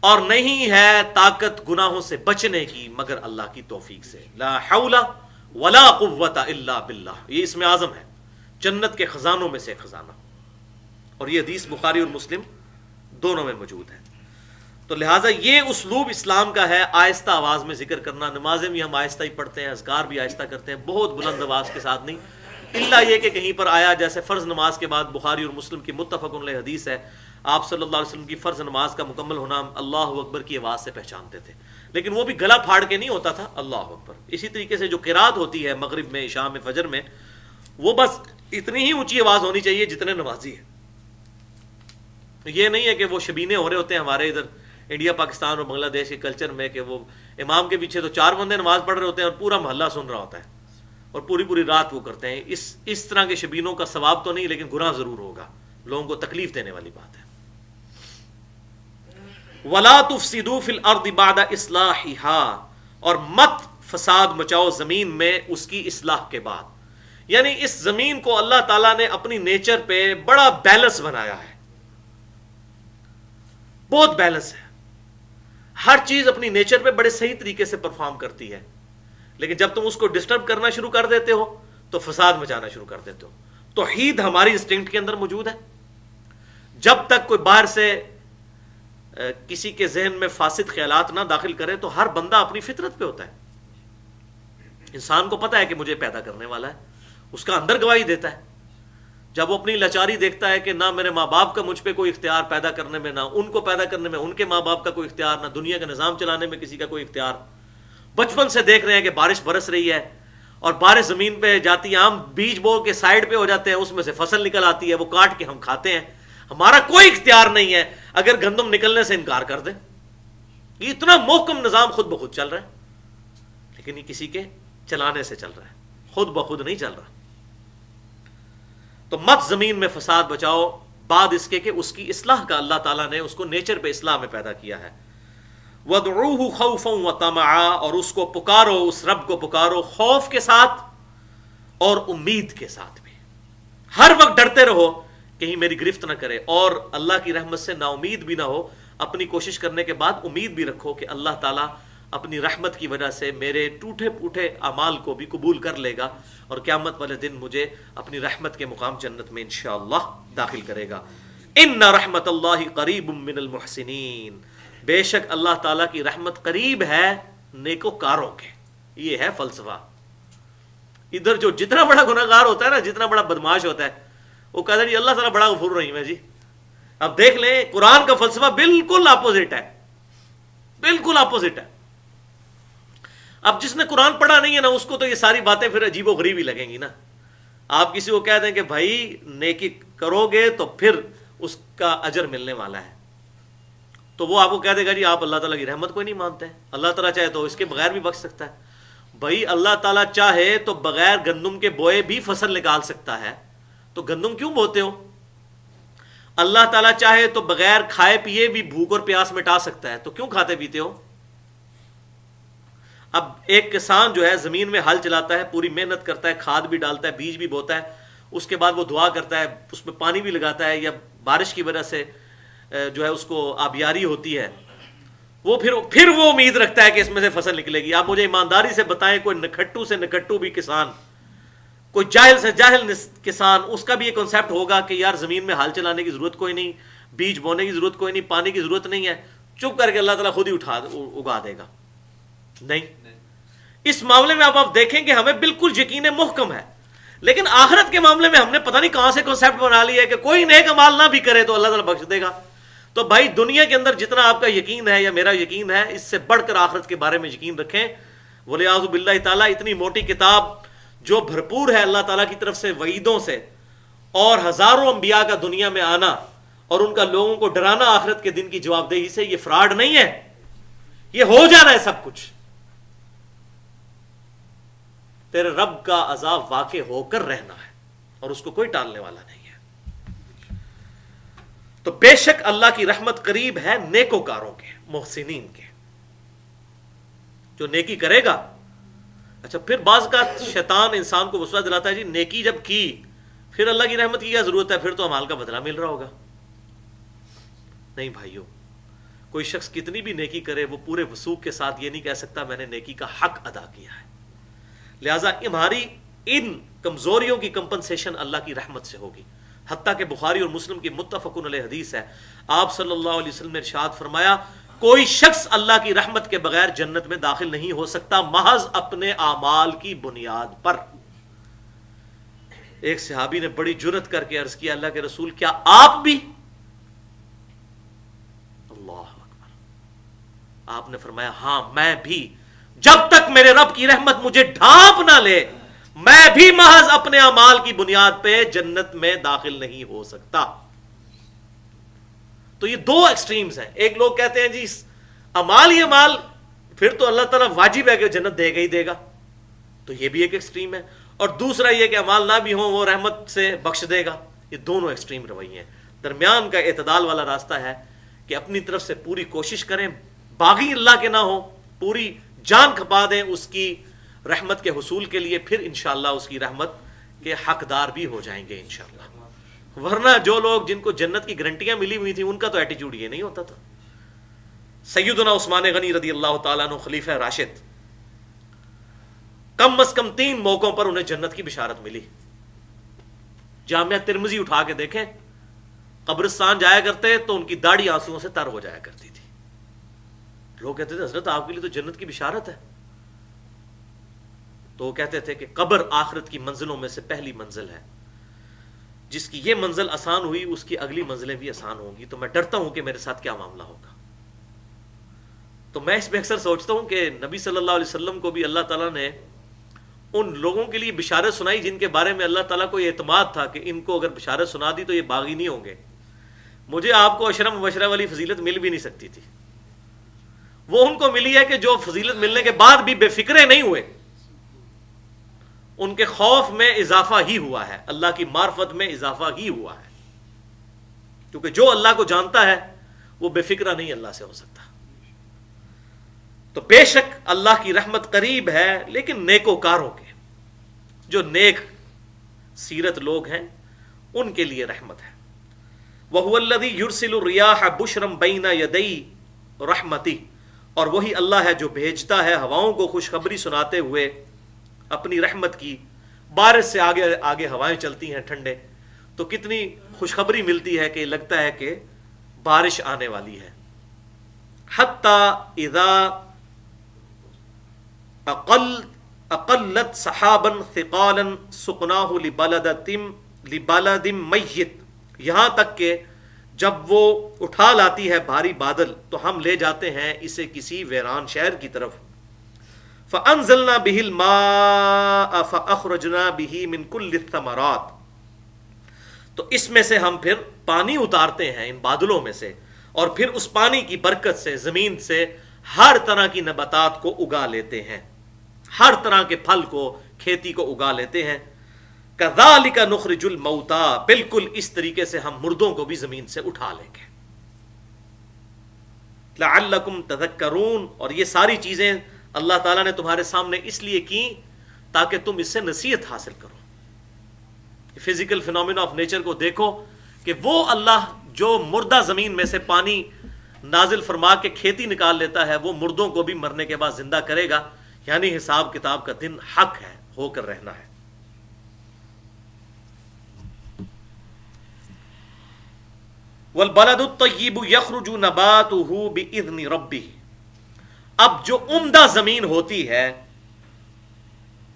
اور نہیں ہے طاقت گناہوں سے بچنے کی مگر اللہ کی توفیق سے. لا حول ولا قوت الا باللہ، یہ اسم اعظم ہے، جنت کے خزانوں میں سے خزانہ. اور یہ حدیث بخاری اور مسلم دونوں میں موجود ہے. تو لہٰذا یہ اسلوب اسلام کا ہے، آہستہ آواز میں ذکر کرنا. نمازیں بھی ہم آہستہ ہی پڑھتے ہیں، اذکار بھی آہستہ کرتے ہیں، بہت بلند آواز کے ساتھ نہیں، الا یہ کہ کہیں پر آیا جیسے فرض نماز کے بعد بخاری اور مسلم کی متفق علیہ حدیث ہے، آپ صلی اللہ علیہ وسلم کی فرض نماز کا مکمل ہونا اللہ اکبر کی آواز سے پہچانتے تھے، لیکن وہ بھی گلا پھاڑ کے نہیں ہوتا تھا، اللہ اکبر. اسی طریقے سے جو قرات ہوتی ہے مغرب میں، عشاء میں، فجر میں، وہ بس اتنی ہی اونچی آواز ہونی چاہیے جتنے نمازی ہیں. یہ نہیں ہے کہ وہ شبینے ہو رہے ہوتے ہیں ہمارے ادھر انڈیا پاکستان اور بنگلہ دیش کے کلچر میں کہ وہ امام کے پیچھے تو 4 بندے نماز پڑھ رہے ہوتے ہیں اور پورا محلہ سن رہا ہوتا ہے اور پوری پوری رات وہ کرتے ہیں. اس طرح کے شبینوں کا ثواب تو نہیں، لیکن گناہ ضرور ہوگا، لوگوں کو تکلیف دینے والی بات ہے. وَلَا تُفْسِدُوا فِي الْأَرْضِ بَعْدَ إِصْلَاحِهَا، اور مت فساد مچاؤ زمین میں اس کی اصلاح کے بعد. یعنی اس زمین کو اللہ تعالیٰ نے اپنی نیچر پہ بڑا بیلنس بنایا ہے، بہت بیلنس ہے، ہر چیز اپنی نیچر پہ بڑے صحیح طریقے سے پرفارم کرتی ہے. لیکن جب تم اس کو ڈسٹرب کرنا شروع کر دیتے ہو تو فساد مچانا شروع کر دیتے ہو. توحید ہماری انسٹنکٹ کے اندر موجود ہے. جب تک کوئی باہر سے کسی کے ذہن میں فاسد خیالات نہ داخل کرے تو ہر بندہ اپنی فطرت پہ ہوتا ہے. انسان کو پتا ہے کہ مجھے پیدا کرنے والا ہے, اس کا اندر گواہی دیتا ہے. جب وہ اپنی لاچاری دیکھتا ہے کہ نہ میرے ماں باپ کا مجھ پہ کوئی اختیار پیدا کرنے میں, نہ ان کو پیدا کرنے میں ان کے ماں باپ کا کوئی اختیار, نہ دنیا کا نظام چلانے میں کسی کا کوئی اختیار. بچپن سے دیکھ رہے ہیں کہ بارش برس رہی ہے اور بارش زمین پہ جاتی ہے, ہم بیج بو کے سائڈ پہ ہو جاتے ہیں, اس میں سے فصل نکل آتی ہے, وہ کاٹ کے ہم کھاتے ہیں. ہمارا کوئی اختیار نہیں ہے اگر گندم نکلنے سے انکار کر دیں. یہ اتنا محکم نظام خود بخود چل رہا ہے, لیکن یہ کسی کے چلانے سے چل رہا ہے, خود بخود نہیں چل رہا. تو مت زمین میں فساد بچاؤ بعد اس کے کہ اس کی اصلاح کا اللہ تعالیٰ نے اس کو نیچر پہ اصلاح میں پیدا کیا ہے. وَادْعُوهُ خَوْفًا وَطَمَعًا, اور اس کو پکارو, اس رب کو پکارو خوف کے ساتھ اور امید کے ساتھ بھی. ہر وقت ڈرتے رہو کہیں میری گرفت نہ کرے, اور اللہ کی رحمت سے نا امید بھی نہ ہو. اپنی کوشش کرنے کے بعد امید بھی رکھو کہ اللہ تعالیٰ اپنی رحمت کی وجہ سے میرے ٹوٹے پوٹے اعمال کو بھی قبول کر لے گا اور قیامت والے دن مجھے اپنی رحمت کے مقام جنت میں انشاءاللہ داخل کرے گا. ان رحمت اللہ قریب من المحسنین, بے شک اللہ تعالیٰ کی رحمت قریب ہے نیکوکاروں کے. یہ ہے فلسفہ. ادھر جو جتنا بڑا گناہگار ہوتا ہے نا, جتنا بڑا بدماش ہوتا ہے, وہ کہتا ہے جی اللہ تعالیٰ بڑا غفور رحیم ہے جی. اب دیکھ لیں قرآن کا فلسفہ بالکل اپوزٹ ہے, بالکل اپوزٹ ہے. اب جس نے قرآن پڑھا نہیں ہے نا, اس کو تو یہ ساری باتیں پھر عجیب و غریب ہی لگیں گی نا. آپ کسی کو کہہ دیں کہ بھائی نیکی کرو گے تو پھر اس کا اجر ملنے والا ہے, تو وہ آپ کو کہہ دے گا جی آپ اللہ تعالیٰ کی رحمت کوئی نہیں مانتے. اللہ تعالیٰ چاہے تو اس کے بغیر بھی بخش سکتا ہے. بھائی اللہ تعالیٰ چاہے تو بغیر گندم کے بوئے بھی فصل نکال سکتا ہے, تو گندم کیوں بوتے ہو؟ اللہ تعالیٰ چاہے تو بغیر کھائے پیے بھی بھوک اور پیاس مٹا سکتا ہے, تو کیوں کھاتے پیتے ہو؟ اب ایک کسان جو ہے زمین میں ہل چلاتا ہے, پوری محنت کرتا ہے, کھاد بھی ڈالتا ہے, بیج بھی بوتا ہے, اس کے بعد وہ دعا کرتا ہے, اس میں پانی بھی لگاتا ہے, یا بارش کی وجہ سے جو ہے اس کو آبیاری ہوتی ہے, وہ پھر وہ امید رکھتا ہے کہ اس میں سے فصل نکلے گی. آپ مجھے ایمانداری سے بتائیں, کوئی نکھٹو سے نکھٹو بھی کسان, کوئی جاہل سے جاہل کسان, اس کا بھی یہ کنسیپٹ ہوگا کہ یار زمین میں ہل چلانے کی ضرورت کوئی نہیں, بیج بونے کی ضرورت کوئی نہیں, پانی کی ضرورت نہیں ہے, چپ کر کے اللہ تعالیٰ خود ہی اگا دے گا؟ نہیں. اس معاملے میں آپ دیکھیں کہ ہمیں بالکل یقین محکم ہے, لیکن آخرت کے معاملے میں ہم نے پتہ نہیں کہاں سے کنسیپٹ بنا لیا ہے کہ کوئی نیک عمل نہ بھی کرے تو اللہ تعالیٰ بخش دے گا. تو بھائی دنیا کے اندر جتنا آپ کا یقین ہے یا میرا یقین ہے, اس سے بڑھ کر آخرت کے بارے میں یقین رکھیں. وَلِعَاذُ بِاللَّهِ تعالیٰ اتنی موٹی کتاب جو بھرپور ہے اللہ تعالیٰ کی طرف سے وعیدوں سے, اور ہزاروں انبیاء کا دنیا میں آنا اور ان کا لوگوں کو ڈرانا آخرت کے دن کی جواب دہی سے, یہ فراڈ نہیں ہے, یہ ہو جانا ہے سب کچھ. تیرے رب کا عذاب واقع ہو کر رہنا ہے اور اس کو کوئی ٹالنے والا نہیں ہے. تو بے شک اللہ کی رحمت قریب ہے نیکوکاروں کے, محسنین کے, جو نیکی کرے گا. اچھا پھر بعض کا شیطان انسان کو وسوسہ دلاتا ہے جی نیکی جب کی پھر اللہ کی رحمت کی کیا ضرورت ہے, پھر تو اعمال کا بدلہ مل رہا ہوگا. نہیں بھائیو, کوئی شخص کتنی بھی نیکی کرے وہ پورے وثوق کے ساتھ یہ نہیں کہہ سکتا میں نے نیکی کا حق ادا کیا ہے. لہٰذا ہماری ان کمزوریوں کی کمپنسیشن اللہ کی رحمت سے ہوگی. حتیٰ کہ بخاری اور مسلم کی متفقن علیہ حدیث ہے, آپ صلی اللہ علیہ وسلم نے ارشاد فرمایا کوئی شخص اللہ کی رحمت کے بغیر جنت میں داخل نہیں ہو سکتا محض اپنے اعمال کی بنیاد پر. ایک صحابی نے بڑی جرت کر کے عرض کیا اللہ کے رسول کیا آپ بھی؟ اللہ اکبر. آپ نے فرمایا ہاں میں بھی, جب تک میرے رب کی رحمت مجھے ڈھانپ نہ لے میں بھی محض اپنے اعمال کی بنیاد پہ جنت میں داخل نہیں ہو سکتا. تو یہ دو ایکسٹریمز ہیں. ایک لوگ کہتے ہیں جی اعمال ہی اعمال, پھر تو اللہ تعالیٰ واجب ہے کہ جنت دے گا ہی دے گا, تو یہ بھی ایک ایکسٹریم ہے. اور دوسرا یہ کہ اعمال نہ بھی ہوں وہ رحمت سے بخش دے گا. یہ دونوں ایکسٹریم رویے ہیں. درمیان کا اعتدال والا راستہ ہے کہ اپنی طرف سے پوری کوشش کریں, باغی اللہ کے نہ ہو, پوری جان کھپا دیں اس کی رحمت کے حصول کے لیے, پھر انشاءاللہ اس کی رحمت کے حقدار بھی ہو جائیں گے انشاءاللہ. ورنہ جو لوگ جن کو جنت کی گارنٹیاں ملی ہوئی تھیں ان کا تو ایٹیٹیوڈ یہ نہیں ہوتا تھا. سیدنا عثمان غنی رضی اللہ تعالیٰ عنہ خلیفہ راشد, کم از کم 3 موقعوں پر انہیں جنت کی بشارت ملی. جامعہ ترمذی اٹھا کے دیکھیں، قبرستان جایا کرتے تو ان کی داڑھی آنسوؤں سے تر ہو جایا کرتی تھی. لوگ کہتے تھے حضرت آپ کے لیے تو جنت کی بشارت ہے. تو وہ کہتے تھے کہ قبر آخرت کی منزلوں میں سے پہلی منزل ہے، جس کی یہ منزل آسان ہوئی اس کی اگلی منزلیں بھی آسان ہوں گی. تو میں ڈرتا ہوں کہ میرے ساتھ کیا معاملہ ہوگا. تو میں اس پہ اکثر سوچتا ہوں کہ نبی صلی اللہ علیہ وسلم کو بھی اللہ تعالیٰ نے ان لوگوں کے لیے بشارت سنائی جن کے بارے میں اللہ تعالیٰ کو یہ اعتماد تھا کہ ان کو اگر بشارت سنا دی تو یہ باغی نہیں ہوں گے. مجھے آپ کو عشرہ مبشرہ والی فضیلت مل بھی نہیں سکتی تھی. وہ ان کو ملی ہے کہ جو فضیلت ملنے کے بعد بھی بے فکرے نہیں ہوئے. ان کے خوف میں اضافہ ہی ہوا ہے، اللہ کی معرفت میں اضافہ ہی ہوا ہے. کیونکہ جو اللہ کو جانتا ہے وہ بے فکرہ نہیں اللہ سے ہو سکتا. تو بے شک اللہ کی رحمت قریب ہے، لیکن نیکوکاروں کے، جو نیک سیرت لوگ ہیں ان کے لیے رحمت ہے. وَهُوَ الَّذِي يُرْسِلُ الرِّيَاحَ بُشْرًا بَيْنَ يَدَيْ رَحْمَتِهِ، اور وہی اللہ ہے جو بھیجتا ہے ہواؤں کو خوشخبری سناتے ہوئے اپنی رحمت کی. بارش سے آگے آگے ہوائیں چلتی ہیں ٹھنڈے، تو کتنی خوشخبری ملتی ہے کہ لگتا ہے کہ بارش آنے والی ہے. حَتَّى إِذَا اقلت سحابا ثقالا سقناہ لبلد میت، یہاں تک کہ جب وہ اٹھا لاتی ہے بھاری بادل تو ہم لے جاتے ہیں اسے کسی ویران شہر کی طرف. فانزلنا به الماء فاخرجنا به من كل الثمرات، تو اس میں سے ہم پھر پانی اتارتے ہیں ان بادلوں میں سے، اور پھر اس پانی کی برکت سے زمین سے ہر طرح کی نباتات کو اگا لیتے ہیں، ہر طرح کے پھل کو، کھیتی کو اگا لیتے ہیں. کذالک نخرج الموتى، بالکل اس طریقے سے ہم مردوں کو بھی زمین سے اٹھا لیں گے. لعلکم تذکرون، اور یہ ساری چیزیں اللہ تعالیٰ نے تمہارے سامنے اس لیے کی تاکہ تم اس سے نصیحت حاصل کرو. فزیکل فینومینا آف نیچر کو دیکھو کہ وہ اللہ جو مردہ زمین میں سے پانی نازل فرما کے کھیتی نکال لیتا ہے، وہ مردوں کو بھی مرنے کے بعد زندہ کرے گا. یعنی حساب کتاب کا دن حق ہے، ہو کر رہنا ہے. والبلد الطیب یخرج نباتہ باذن ربہ، اب جو عمدہ زمین ہوتی ہے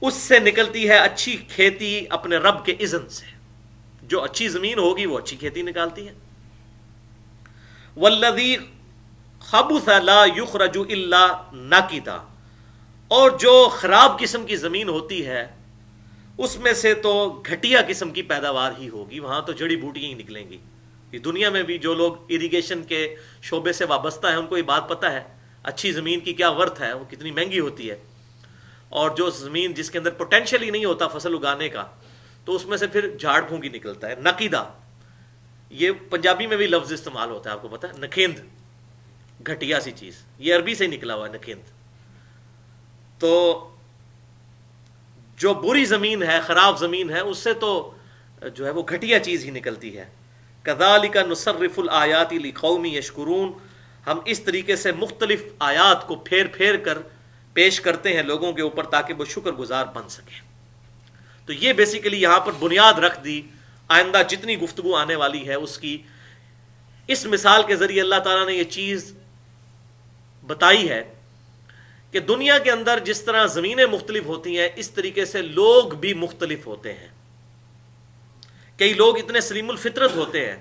اس سے نکلتی ہے اچھی کھیتی اپنے رب کے اذن سے. جو اچھی زمین ہوگی وہ اچھی کھیتی نکالتی ہے. والذی خبث لا یخرج الا نکدا، اور جو خراب قسم کی زمین ہوتی ہے اس میں سے تو گھٹیا قسم کی پیداوار ہی ہوگی، وہاں تو جڑی بوٹیاں ہی نکلیں گی. یہ دنیا میں بھی جو لوگ اریگیشن کے شعبے سے وابستہ ہیں ان کو یہ بات پتہ ہے اچھی زمین کی کیا ورتھ ہے، وہ کتنی مہنگی ہوتی ہے. اور جو زمین جس کے اندر پوٹینشیل ہی نہیں ہوتا فصل اگانے کا، تو اس میں سے پھر جھاڑ پھونکی نکلتا ہے. نقیدہ، یہ پنجابی میں بھی لفظ استعمال ہوتا ہے، آپ کو پتہ ہے، نکھیند، گھٹیا سی چیز، یہ عربی سے ہی نکلا ہوا ہے نکھیند. تو جو بری زمین ہے، خراب زمین ہے، اس سے تو جو ہے وہ گھٹیا چیز ہی نکلتی ہے. کذالک نصرف الآیات لقوم یشکرون، ہم اس طریقے سے مختلف آیات کو پھیر پھیر کر پیش کرتے ہیں لوگوں کے اوپر تاکہ وہ شکر گزار بن سکیں. تو یہ بیسیکلی یہاں پر بنیاد رکھ دی آئندہ جتنی گفتگو آنے والی ہے اس کی. اس مثال کے ذریعے اللہ تعالیٰ نے یہ چیز بتائی ہے کہ دنیا کے اندر جس طرح زمینیں مختلف ہوتی ہیں اس طریقے سے لوگ بھی مختلف ہوتے ہیں. کئی لوگ اتنے سلیم الفطرت ہوتے ہیں،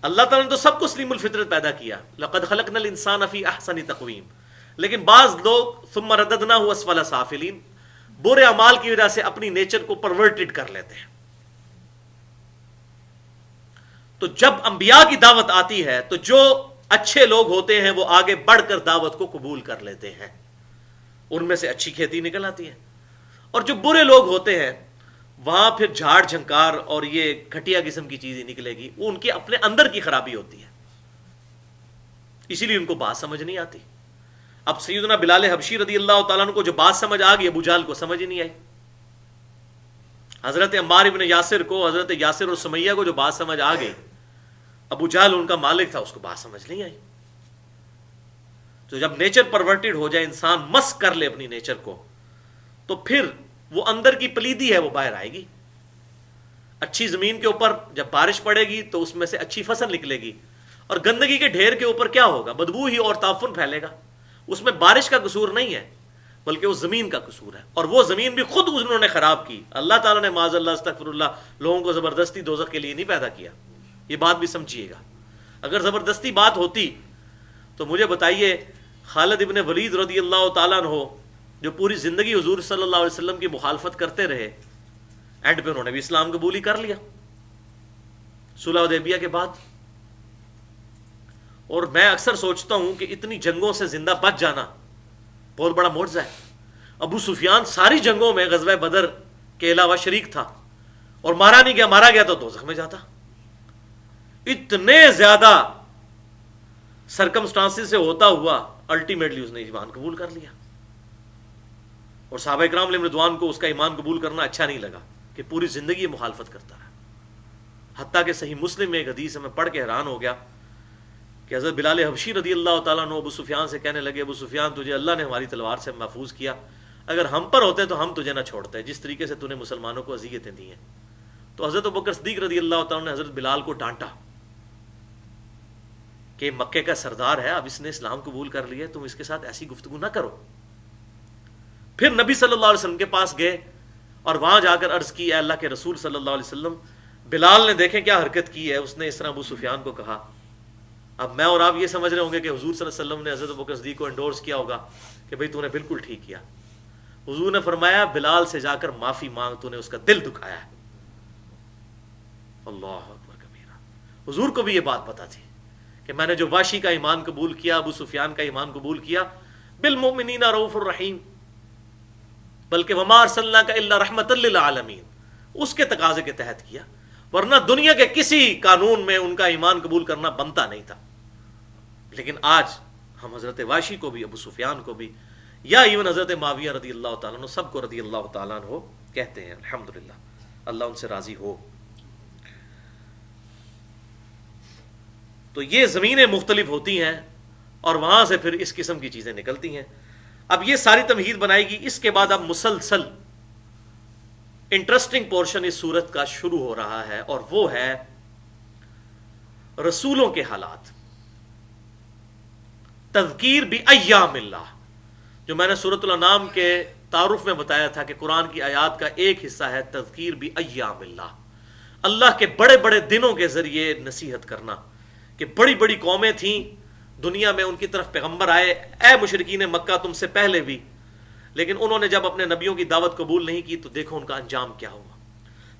اللہ تعالیٰ نے تو سب کو سلیم الفطرت پیدا کیا، لقد خلقنا الانسان فی احسن تقویم، لیکن بعض لوگ ثم رددناہ اسفل سافلین، برے اعمال کی وجہ سے اپنی نیچر کو پرورٹڈ کر لیتے ہیں. تو جب انبیاء کی دعوت آتی ہے تو جو اچھے لوگ ہوتے ہیں وہ آگے بڑھ کر دعوت کو قبول کر لیتے ہیں، ان میں سے اچھی کھیتی نکل آتی ہے. اور جو برے لوگ ہوتے ہیں وہاں پھر جھاڑ جھنکار اور یہ گھٹیا قسم کی چیزیں نکلے گی، وہ ان کے اپنے اندر کی خرابی ہوتی ہے، اسی لیے ان کو بات سمجھ نہیں آتی. اب سیدنا بلال حبشی رضی اللہ تعالیٰ عنہ کو جو بات سمجھ آ گئی، ابو جہل کو سمجھ ہی نہیں آئی. حضرت عمار ابن یاسر کو، حضرت یاسر اور سمیہ کو جو بات سمجھ آ گئی، ابو جہل ان کا مالک تھا، اس کو بات سمجھ نہیں آئی. تو جب نیچر پرورٹڈ ہو جائے، انسان مس کر لے اپنی نیچر کو، تو پھر وہ اندر کی پلیدی ہے وہ باہر آئے گی. اچھی زمین کے اوپر جب بارش پڑے گی تو اس میں سے اچھی فصل نکلے گی, اور گندگی کے ڈھیر کے اوپر کیا ہوگا؟ بدبو ہی اور تعفن پھیلے گا. اس میں بارش کا قصور نہیں ہے بلکہ وہ زمین کا قصور ہے, اور وہ زمین بھی خود انہوں نے خراب کی. اللہ تعالیٰ نے معاذ اللہ استغفر اللہ لوگوں کو زبردستی دوزخ کے لیے نہیں پیدا کیا. یہ بات بھی سمجھیے گا. اگر زبردستی بات ہوتی تو مجھے بتائیے, خالد ابن ولید رضی اللہ تعالیٰ عنہ جو پوری زندگی حضور صلی اللہ علیہ وسلم کی مخالفت کرتے رہے, اینڈ پہ انہوں نے بھی اسلام قبول ہی کر لیا صلح حدیبیہ کے بعد. اور میں اکثر سوچتا ہوں کہ اتنی جنگوں سے زندہ بچ جانا بہت بڑا معجزہ ہے. ابو سفیان ساری جنگوں میں غزوہ بدر کے علاوہ شریک تھا اور مارا نہیں گیا, مارا گیا تو دوزخ میں جاتا. اتنے زیادہ سرکمسٹانسز سے ہوتا ہوا الٹیمیٹلی اس نے ایمان قبول کر لیا. اور صحابہ کرام علیہم رضوان کو اس کا ایمان قبول کرنا اچھا نہیں لگا کہ پوری زندگی مخالفت کرتا رہا. حتیٰ کہ صحیح مسلم میں ایک حدیث میں پڑھ کے حیران ہو گیا کہ حضرت بلال حبشی رضی اللہ تعالیٰ عنہ ابو سفیان سے کہنے لگے, ابو سفیان تجھے اللہ نے ہماری تلوار سے محفوظ کیا, اگر ہم پر ہوتے تو ہم تجھے نہ چھوڑتے جس طریقے سے تو نے مسلمانوں کو اذیتیں دی ہیں. تو حضرت ابوبکر صدیق رضی اللہ تعالیٰ نے حضرت بلال کو ڈانٹا کہ مکے کا سردار ہے, اب اس نے اسلام قبول کر لیا, تم اس کے ساتھ ایسی گفتگو نہ کرو. پھر نبی صلی اللہ علیہ وسلم کے پاس گئے اور وہاں جا کر عرض کی, اے اللہ کے رسول صلی اللہ علیہ وسلم, بلال نے دیکھیں کیا حرکت کی ہے, اس نے اس طرح ابو سفیان کو کہا. اب میں اور آپ یہ سمجھ رہے ہوں گے کہ حضور صلی اللہ علیہ وسلم نے حضرت ابوبکر صدیق کو انڈورس کیا ہوگا کہ بھئی تو نے بالکل ٹھیک کیا. حضور نے فرمایا, بلال سے جا کر معافی مانگ, تو نے اس کا دل دکھایا ہے. اللہ اکبر کبیرہ. حضور کو بھی یہ بات پتا تھی کہ میں نے جو واشی کا ایمان قبول کیا, ابو سفیان کا ایمان قبول کیا, بالمؤمنین رؤوف الرحیم, بلکہ وما ارسلناک الا رحمۃ للعالمین, اس کے تقاضے کے تحت کیا, ورنہ دنیا کے کسی قانون میں ان کا ایمان قبول کرنا بنتا نہیں تھا. لیکن آج ہم حضرت واشی کو بھی, ابو سفیان کو بھی, یا ایون حضرت معاویہ رضی اللہ تعالیٰ عنہ, سب کو رضی اللہ تعالیٰ عنہ کہتے ہیں. الحمدللہ, اللہ ان سے راضی ہو. تو یہ زمینیں مختلف ہوتی ہیں اور وہاں سے پھر اس قسم کی چیزیں نکلتی ہیں. اب یہ ساری تمہید بنائے گی. اس کے بعد اب مسلسل انٹرسٹنگ پورشن اس سورت کا شروع ہو رہا ہے, اور وہ ہے رسولوں کے حالات. تذکیر بایام اللہ, جو میں نے سورۃ الانعام کے تعارف میں بتایا تھا کہ قرآن کی آیات کا ایک حصہ ہے تذکیر بایام اللہ, اللہ کے بڑے بڑے دنوں کے ذریعے نصیحت کرنا. کہ بڑی بڑی قومیں تھیں دنیا میں, ان کی طرف پیغمبر آئے, اے مشرکین مکہ تم سے پہلے بھی, لیکن انہوں نے جب اپنے نبیوں کی دعوت قبول نہیں کی تو دیکھو ان کا انجام کیا ہوا.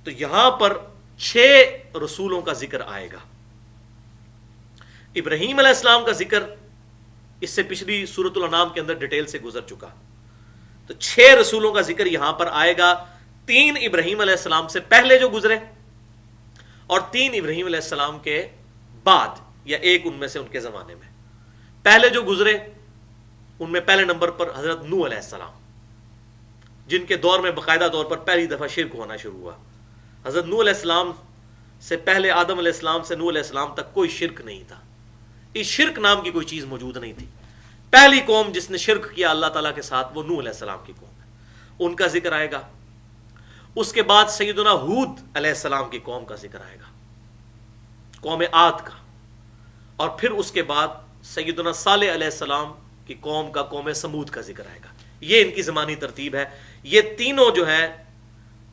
تو یہاں پر 6 رسولوں کا ذکر آئے گا. ابراہیم علیہ السلام کا ذکر اس سے پچھلی سورۃ الانعام کے اندر ڈیٹیل سے گزر چکا. تو 6 رسولوں کا ذکر یہاں پر آئے گا. 3 ابراہیم علیہ السلام سے پہلے جو گزرے, اور 3 ابراہیم علیہ السلام کے بعد, یا ایک ان میں سے ان کے زمانے میں. پہلے جو گزرے ان میں پہلے نمبر پر حضرت نوح علیہ السلام, جن کے دور میں باقاعدہ طور پر پہلی دفعہ شرک ہونا شروع ہوا. حضرت نوح علیہ السلام سے پہلے آدم علیہ السلام سے نوح علیہ السلام تک کوئی شرک نہیں تھا. اس شرک نام کی کوئی چیز موجود نہیں تھی. پہلی قوم جس نے شرک کیا اللہ تعالیٰ کے ساتھ وہ نوح علیہ السلام کی قوم ہے, ان کا ذکر آئے گا. اس کے بعد سیدنا ہود علیہ السلام کی قوم کا ذکر آئے گا, قوم عاد کا. اور پھر اس کے بعد سیدنا صالح علیہ السلام کی قوم کا, قوم سمود کا ذکر آئے گا. یہ ان کی زمانی ترتیب ہے. یہ تینوں جو ہے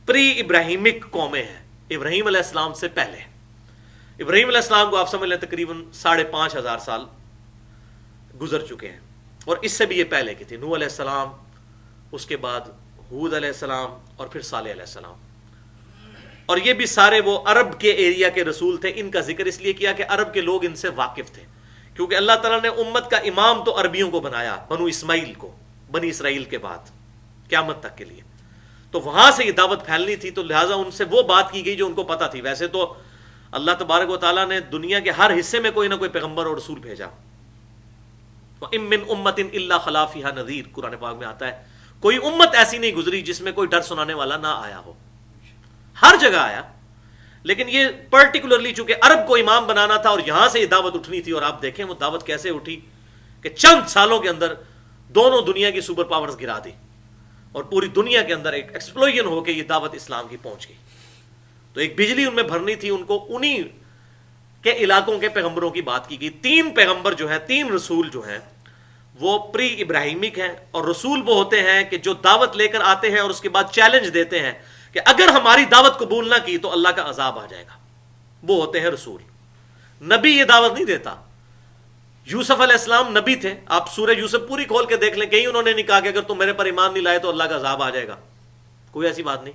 پری ابراہیمک قومیں ہیں, ابراہیم علیہ السلام سے پہلے. ابراہیم علیہ السلام کو آپ سمجھ لیں تقریباً 5,500 سال گزر چکے ہیں, اور اس سے بھی یہ پہلے کی تھی. نوح علیہ السلام, اس کے بعد ہود علیہ السلام, اور پھر صالح علیہ السلام. اور یہ بھی سارے وہ عرب کے ایریا کے رسول تھے. ان کا ذکر اس لیے کیا کہ عرب کے لوگ ان سے واقف تھے, کیونکہ اللہ تعالیٰ نے امت کا امام تو عربیوں کو بنایا, بنو اسماعیل کو, بنی اسرائیل کے بعد قیامت تک کے لیے. تو وہاں سے یہ دعوت پھیلنی تھی, تو لہٰذا ان سے وہ بات کی گئی جو ان کو پتا تھی. ویسے تو اللہ تبارک و تعالیٰ نے دنیا کے ہر حصے میں کوئی نہ کوئی پیغمبر اور رسول بھیجا. وَإِن مِّن أُمَّةٍ إِلَّا خَلَا فِيهَا نَذِيرٌ, قرآن پاک میں آتا ہے کوئی امت ایسی نہیں گزری جس میں کوئی ڈر سنانے والا نہ آیا ہو. ہر جگہ آیا, لیکن یہ پرٹیکولرلی چونکہ عرب کو امام بنانا تھا اور یہاں سے یہ دعوت اٹھنی تھی. اور آپ دیکھیں وہ دعوت کیسے اٹھی کہ چند سالوں کے اندر دونوں دنیا کی سپر پاورز گرا دی. اور پوری دنیا کے اندر ایک ایکسپلوژن ہو کے یہ دعوت اسلام کی پہنچ گئی. تو ایک بجلی ان میں بھرنی تھی, ان کو انہی کے علاقوں کے پیغمبروں کی بات کی گئی. 3 پیغمبر جو ہیں, 3 رسول جو ہیں وہ پری ابراہیمک ہیں, اور رسول وہ ہوتے ہیں کہ جو دعوت لے کر آتے ہیں اور اس کے بعد چیلنج دیتے ہیں کہ اگر ہماری دعوت قبول نہ کی تو اللہ کا عذاب آ جائے گا. وہ ہوتے ہیں رسول. نبی یہ دعوت نہیں دیتا. یوسف علیہ السلام نبی تھے, آپ سورہ یوسف پوری کھول کے دیکھ لیں, کہیں انہوں نے نہیں کہا کہ اگر تم میرے پر ایمان نہیں لائے تو اللہ کا عذاب آ جائے گا, کوئی ایسی بات نہیں.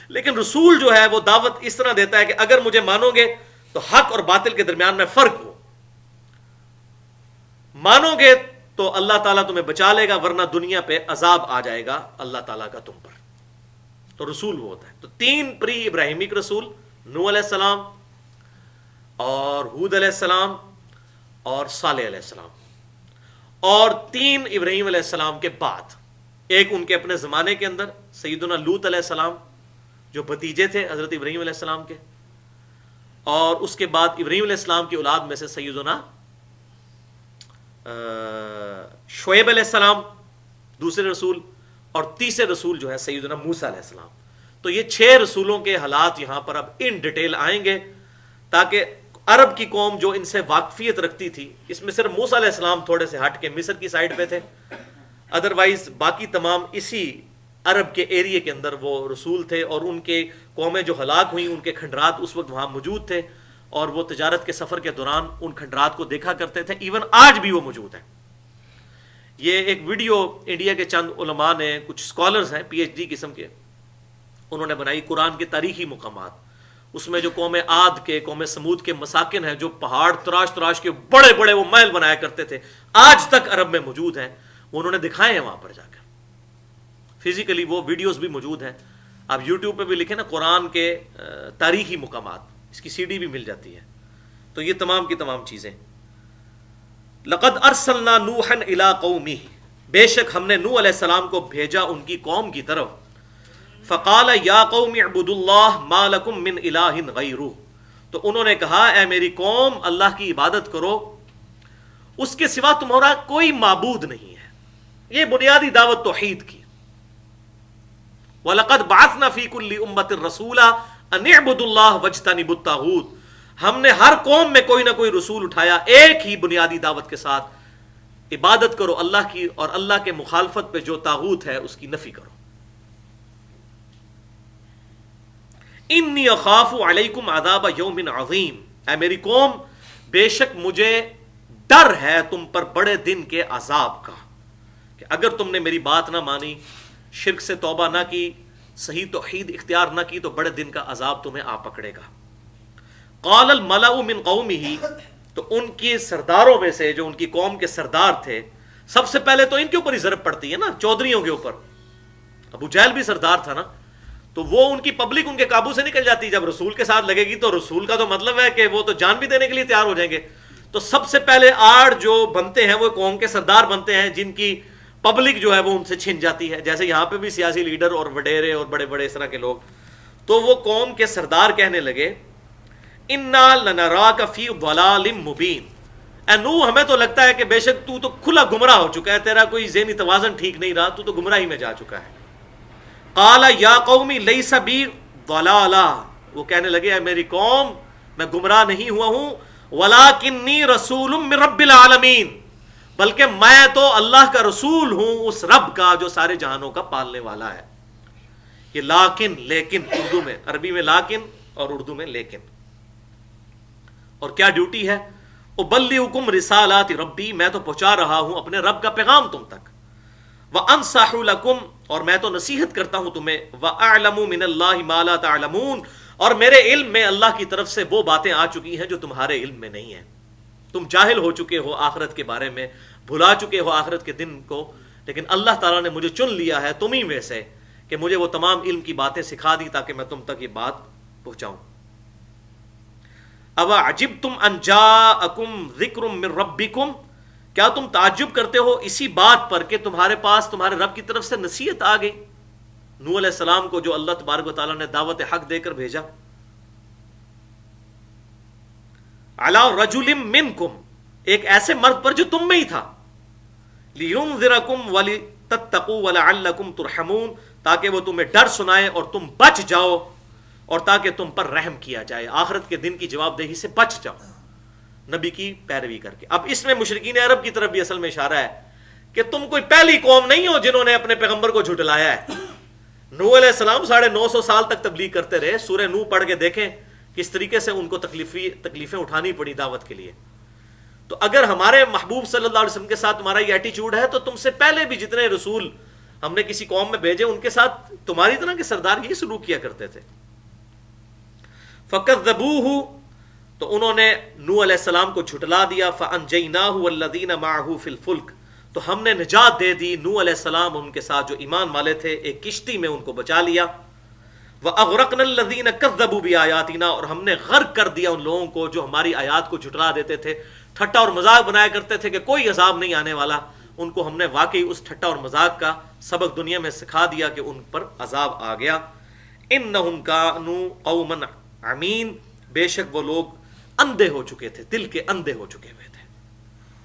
لیکن رسول جو ہے وہ دعوت اس طرح دیتا ہے کہ اگر مجھے مانو گے تو حق اور باطل کے درمیان میں فرق ہو, مانو گے تو اللہ تعالیٰ تمہیں بچا لے گا, ورنہ دنیا پہ عذاب آ جائے گا اللہ تعالیٰ کا تم پر. تو رسول وہ ہوتا ہے. تو 3 پری ابراہیمک رسول, نوح علیہ السلام اور ہود علیہ السلام اور صالح علیہ السلام, اور 3 ابراہیم علیہ السلام کے بعد ایک ان کے اپنے زمانے کے اندر سیدنا لوط علیہ السلام جو بھتیجے تھے حضرت ابراہیم علیہ السلام کے, اور اس کے بعد ابراہیم علیہ السلام کی اولاد میں سے سیدنا شعیب علیہ السلام دوسرے رسول, اور تیسرے رسول جو ہے سیدنا موسیٰ علیہ السلام. تو یہ 6 رسولوں کے حالات یہاں پر اب ان ڈیٹیل آئیں گے, تاکہ عرب کی قوم جو ان سے واقفیت رکھتی تھی, اس میں صرف موسیٰ علیہ السلام تھوڑے سے ہٹ کے مصر کی سائڈ پہ تھے, ادروائز باقی تمام اسی عرب کے ایریے کے اندر وہ رسول تھے, اور ان کے قومیں جو ہلاک ہوئیں ان کے کھنڈرات اس وقت وہاں موجود تھے, اور وہ تجارت کے سفر کے دوران ان کھنڈرات کو دیکھا کرتے تھے. ایون آج بھی وہ موجود ہیں. یہ ایک ویڈیو انڈیا کے چند علماء نے, کچھ اسکالرز ہیں پی ایچ ڈی قسم کے, انہوں نے بنائی قرآن کے تاریخی مقامات. اس میں جو قوم عاد کے, قوم سمود کے مساکن ہیں, جو پہاڑ تراش تراش کے بڑے بڑے وہ محل بنایا کرتے تھے, آج تک عرب میں موجود ہیں, وہ انہوں نے دکھائے ہیں وہاں پر جا کر. فزیکلی وہ ویڈیوز بھی موجود ہیں. آپ یوٹیوب پہ بھی لکھیں نا قرآن کے تاریخی مقامات, اس کی CD بھی مل جاتی ہے. تو یہ تمام کی تمام چیزیں. لقد ارسلنا نوحا الی قومہ, بے شک ہم نے نوح علیہ السلام کو بھیجا ان کی قوم کی طرف. فقال یا قوم اعبدوا اللہ ما لکم من الہ غیرہ, تو انہوں نے کہا اے میری قوم اللہ کی عبادت کرو, اس کے سوا تمہارا کوئی معبود نہیں ہے. یہ بنیادی دعوت توحید کی. وَلَقَدْ بَعَثْنَا فِي كُلِّ أُمَّةٍ رَسُولًا أَنِ اعْبُدُوا اللَّهَ وَاجْتَنِبُوا الطَّاغُوتَ, ہم نے ہر قوم میں کوئی نہ کوئی رسول اٹھایا ایک ہی بنیادی دعوت کے ساتھ, عبادت کرو اللہ کی, اور اللہ کے مخالفت پہ جو طاغوت ہے اس کی نفی کرو. انی اخاف علیکم عذاب یوم عظیم, اے میری قوم بے شک مجھے ڈر ہے تم پر بڑے دن کے عذاب کا, کہ اگر تم نے میری بات نہ مانی, شرک سے توبہ نہ کی, صحیح توحید اختیار نہ کی, تو بڑے دن کا عذاب تمہیں آ پکڑے گا. قال الملأ من قومہ, تو ان کے سرداروں میں سے, جو ان کی قوم کے سردار تھے, سب سے پہلے تو ان کے اوپر ہی ضرب پڑتی ہے نا, چودھریوں کے اوپر. ابو جہل بھی سردار تھا نا, تو وہ ان کی پبلک ان کے قابو سے نکل جاتی. جب رسول کے ساتھ لگے گی تو رسول کا تو مطلب ہے کہ وہ تو جان بھی دینے کے لیے تیار ہو جائیں گے. تو سب سے پہلے آڑ جو بنتے ہیں وہ قوم کے سردار بنتے ہیں, جن کی پبلک جو ہے وہ ان سے چھن جاتی ہے. جیسے یہاں پہ بھی سیاسی لیڈر اور وڈیرے اور بڑے بڑے اس طرح کے لوگ, تو وہ قوم کے سردار کہنے لگے اِنَّا لَنَرَاكَ فِي ضَلَالٍ مُبِينٍ, اے نوح ہمیں تو لگتا ہے کہ بے شک تو کھلا گمراہ ہو چکا ہے, تیرا کوئی ذہنی توازن ٹھیک نہیں رہا, تو گمراہی میں جا چکا ہے. قال یا قومی لیس بی ضلالہ, وہ کہنے لگے اے میری قوم میں گمراہ نہیں ہوا ہوں, ولکنی رسول من رب العالمین, بلکہ میں تو اللہ کا رسول ہوں, اس رب کا جو سارے جہانوں کا پالنے والا ہے. یہ لاکن, لیکن اردو میں, عربی میں لاکن اور اردو میں لیکن. اور کیا ڈیوٹی ہے؟ ابلغکم رسالات ربی, میں تو پہنچا رہا ہوں اپنے رب کا پیغام تم تک. وانصح لکم, اور میں تو نصیحت کرتا ہوں تمہیں. واعلم من اللہ ما لا تعلمون, اور میرے علم میں اللہ کی طرف سے وہ باتیں آ چکی ہیں جو تمہارے علم میں نہیں ہیں. تم جاہل ہو چکے ہو آخرت کے بارے میں, بھلا چکے ہو آخرت کے دن کو, لیکن اللہ تعالیٰ نے مجھے چن لیا ہے تم ہی میں سے کہ مجھے وہ تمام علم کی باتیں سکھا دی تاکہ میں تم تک یہ بات پہنچاؤں. اوا عجبتم ان جاءکم ذکر من ربکم, کیا تم تعجب کرتے ہو اسی بات پر کہ تمہارے پاس تمہارے رب کی طرف سے نصیحت آ گئی. نوح علیہ السلام کو جو اللہ تبارک و تعالیٰ نے دعوت حق دے کر بھیجا. علی رجل منکم, ایک ایسے مرد پر جو تم میں ہی تھا. لینذرکم تتقوا ولعلکم ترحمون، تاکہ وہ تمہیں ڈر سنائے اور تم بچ جاؤ، اور تاکہ تم پر رحم کیا جائے، آخرت کے دن کی جواب دہی سے بچ جاؤ نبی کی پیروی کر کے۔ اب اس میں مشرکین عرب کی طرف بھی اصل میں اشارہ ہے کہ تم کوئی پہلی قوم نہیں ہو جنہوں نے اپنے پیغمبر کو جھٹلایا ہے۔ نوح علیہ السلام 950 سال تک تبلیغ کرتے رہے، سورہ نوح پڑھ کے دیکھیں کس طریقے سے ان کو تکلیفیں اٹھانی پڑی دعوت کے لیے۔ تو اگر ہمارے محبوب صلی اللہ علیہ وسلم کے ساتھ تمہارا یہ ایٹیچیوڈ ہے تو تم سے پہلے بھی جتنے رسول ہم نے کسی قوم میں بھیجے ان کے ساتھ تمہاری طرح کے سردار یہی سلوک کیا کرتے تھے۔ فَكَذَّبُوهُ، تو انہوں نے نوح علیہ السلام کو جھٹلا دیا، فَأَنْجَيْنَاهُ وَالَّذِينَ مَعَهُ فِي الْفُلْكِ، تو ہم نے نجات دے دی نوح علیہ السلام اور ان کے ساتھ جو ایمان والے تھے، ایک کشتی میں ان کو بچا لیا۔ وَأَغْرَقْنَا الَّذِينَ كَذَّبُوا بِآيَاتِنَا، اور ہم نے غرق کر دیا ان لوگوں کو جو ہماری آیات کو جھٹلا دیتے تھے، ٹھٹا اور مذاق بنایا کرتے تھے کہ کوئی عذاب نہیں آنے والا، ان کو ہم نے واقعی اس ٹھٹا اور مذاق کا سبق دنیا میں سکھا دیا کہ ان پر عذاب آ گیا۔ اِنَّهُمْ كَانُوا قَوْمًا عَمِينَ، بے شک وہ لوگ اندھے ہو چکے تھے، دل کے اندھے ہو چکے ہوئے تھے،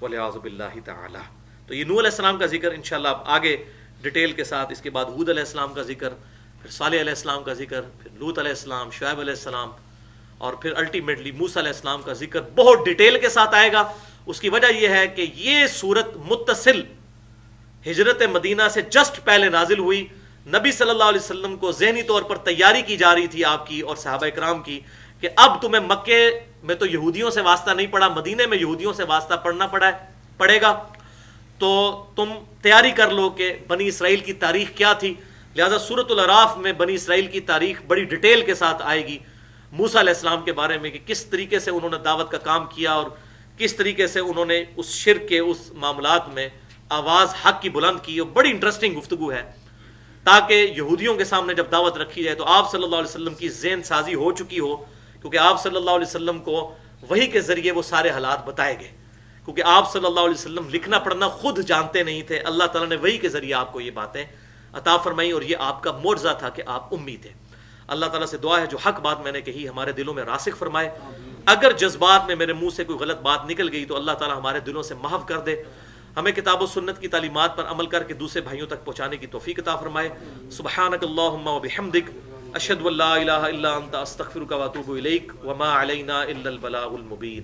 وَلِعَاذُ بِاللَّهِ تَعَالَى۔ تو یہ نوح علیہ السلام کا ذکر انشاءاللہ اب آگے ڈیٹیل کے ساتھ، اس کے بعد ہود علیہ السلام کا ذکر، پھر صالح علیہ السلام کا ذکر، پھر لوط علیہ السلام، شعیب علیہ السلام، اور پھر الٹیمیٹلی موسیٰ علیہ السلام کا ذکر بہت ڈیٹیل کے ساتھ آئے گا۔ اس کی وجہ یہ ہے کہ یہ صورت متصل ہجرت مدینہ سے جسٹ پہلے نازل ہوئی، نبی صلی اللہ علیہ وسلم کو ذہنی طور پر تیاری کی جا رہی تھی آپ کی اور صحابہ کرام کی کہ اب تمہیں مکے میں تو یہودیوں سے واسطہ نہیں پڑا، مدینے میں یہودیوں سے واسطہ پڑے گا، تو تم تیاری کر لو کہ بنی اسرائیل کی تاریخ کیا تھی۔ لہذا سورۃ الاعراف میں بنی اسرائیل کی تاریخ بڑی ڈیٹیل کے ساتھ آئے گی، موسیٰ علیہ السلام کے بارے میں کہ کس طریقے سے انہوں نے دعوت کا کام کیا اور کس طریقے سے انہوں نے اس شرک کے اس معاملات میں آواز حق کی بلند کی، اور بڑی انٹرسٹنگ گفتگو ہے، تاکہ یہودیوں کے سامنے جب دعوت رکھی جائے تو آپ صلی اللہ علیہ وسلم کی ذہن سازی ہو چکی ہو، کیونکہ آپ صلی اللہ علیہ وسلم کو وحی کے ذریعے وہ سارے حالات بتائے گئے، کیونکہ آپ صلی اللہ علیہ وسلم لکھنا پڑھنا خود جانتے نہیں تھے، اللہ تعالیٰ نے وحی کے ذریعے آپ کو یہ باتیں عطا فرمائی، اور یہ آپ کا معجزہ تھا کہ آپ امی تھے۔ اللہ تعالیٰ سے دعا ہے جو حق بات میں نے کہی ہمارے دلوں میں راسخ فرمائے، اگر جذبات میں میرے منہ سے کوئی غلط بات نکل گئی تو اللہ تعالیٰ ہمارے دلوں سے محو کر دے، ہمیں کتاب و سنت کی تعلیمات پر عمل کر کے دوسرے بھائیوں تک پہنچانے کی توفیق عطا فرمائے۔ سبحانک اللہم و بحمدک، اشہد ان لا الہ الا انت، استغفرک و اتوب الیک، وما علینا الا البلاغ المبین۔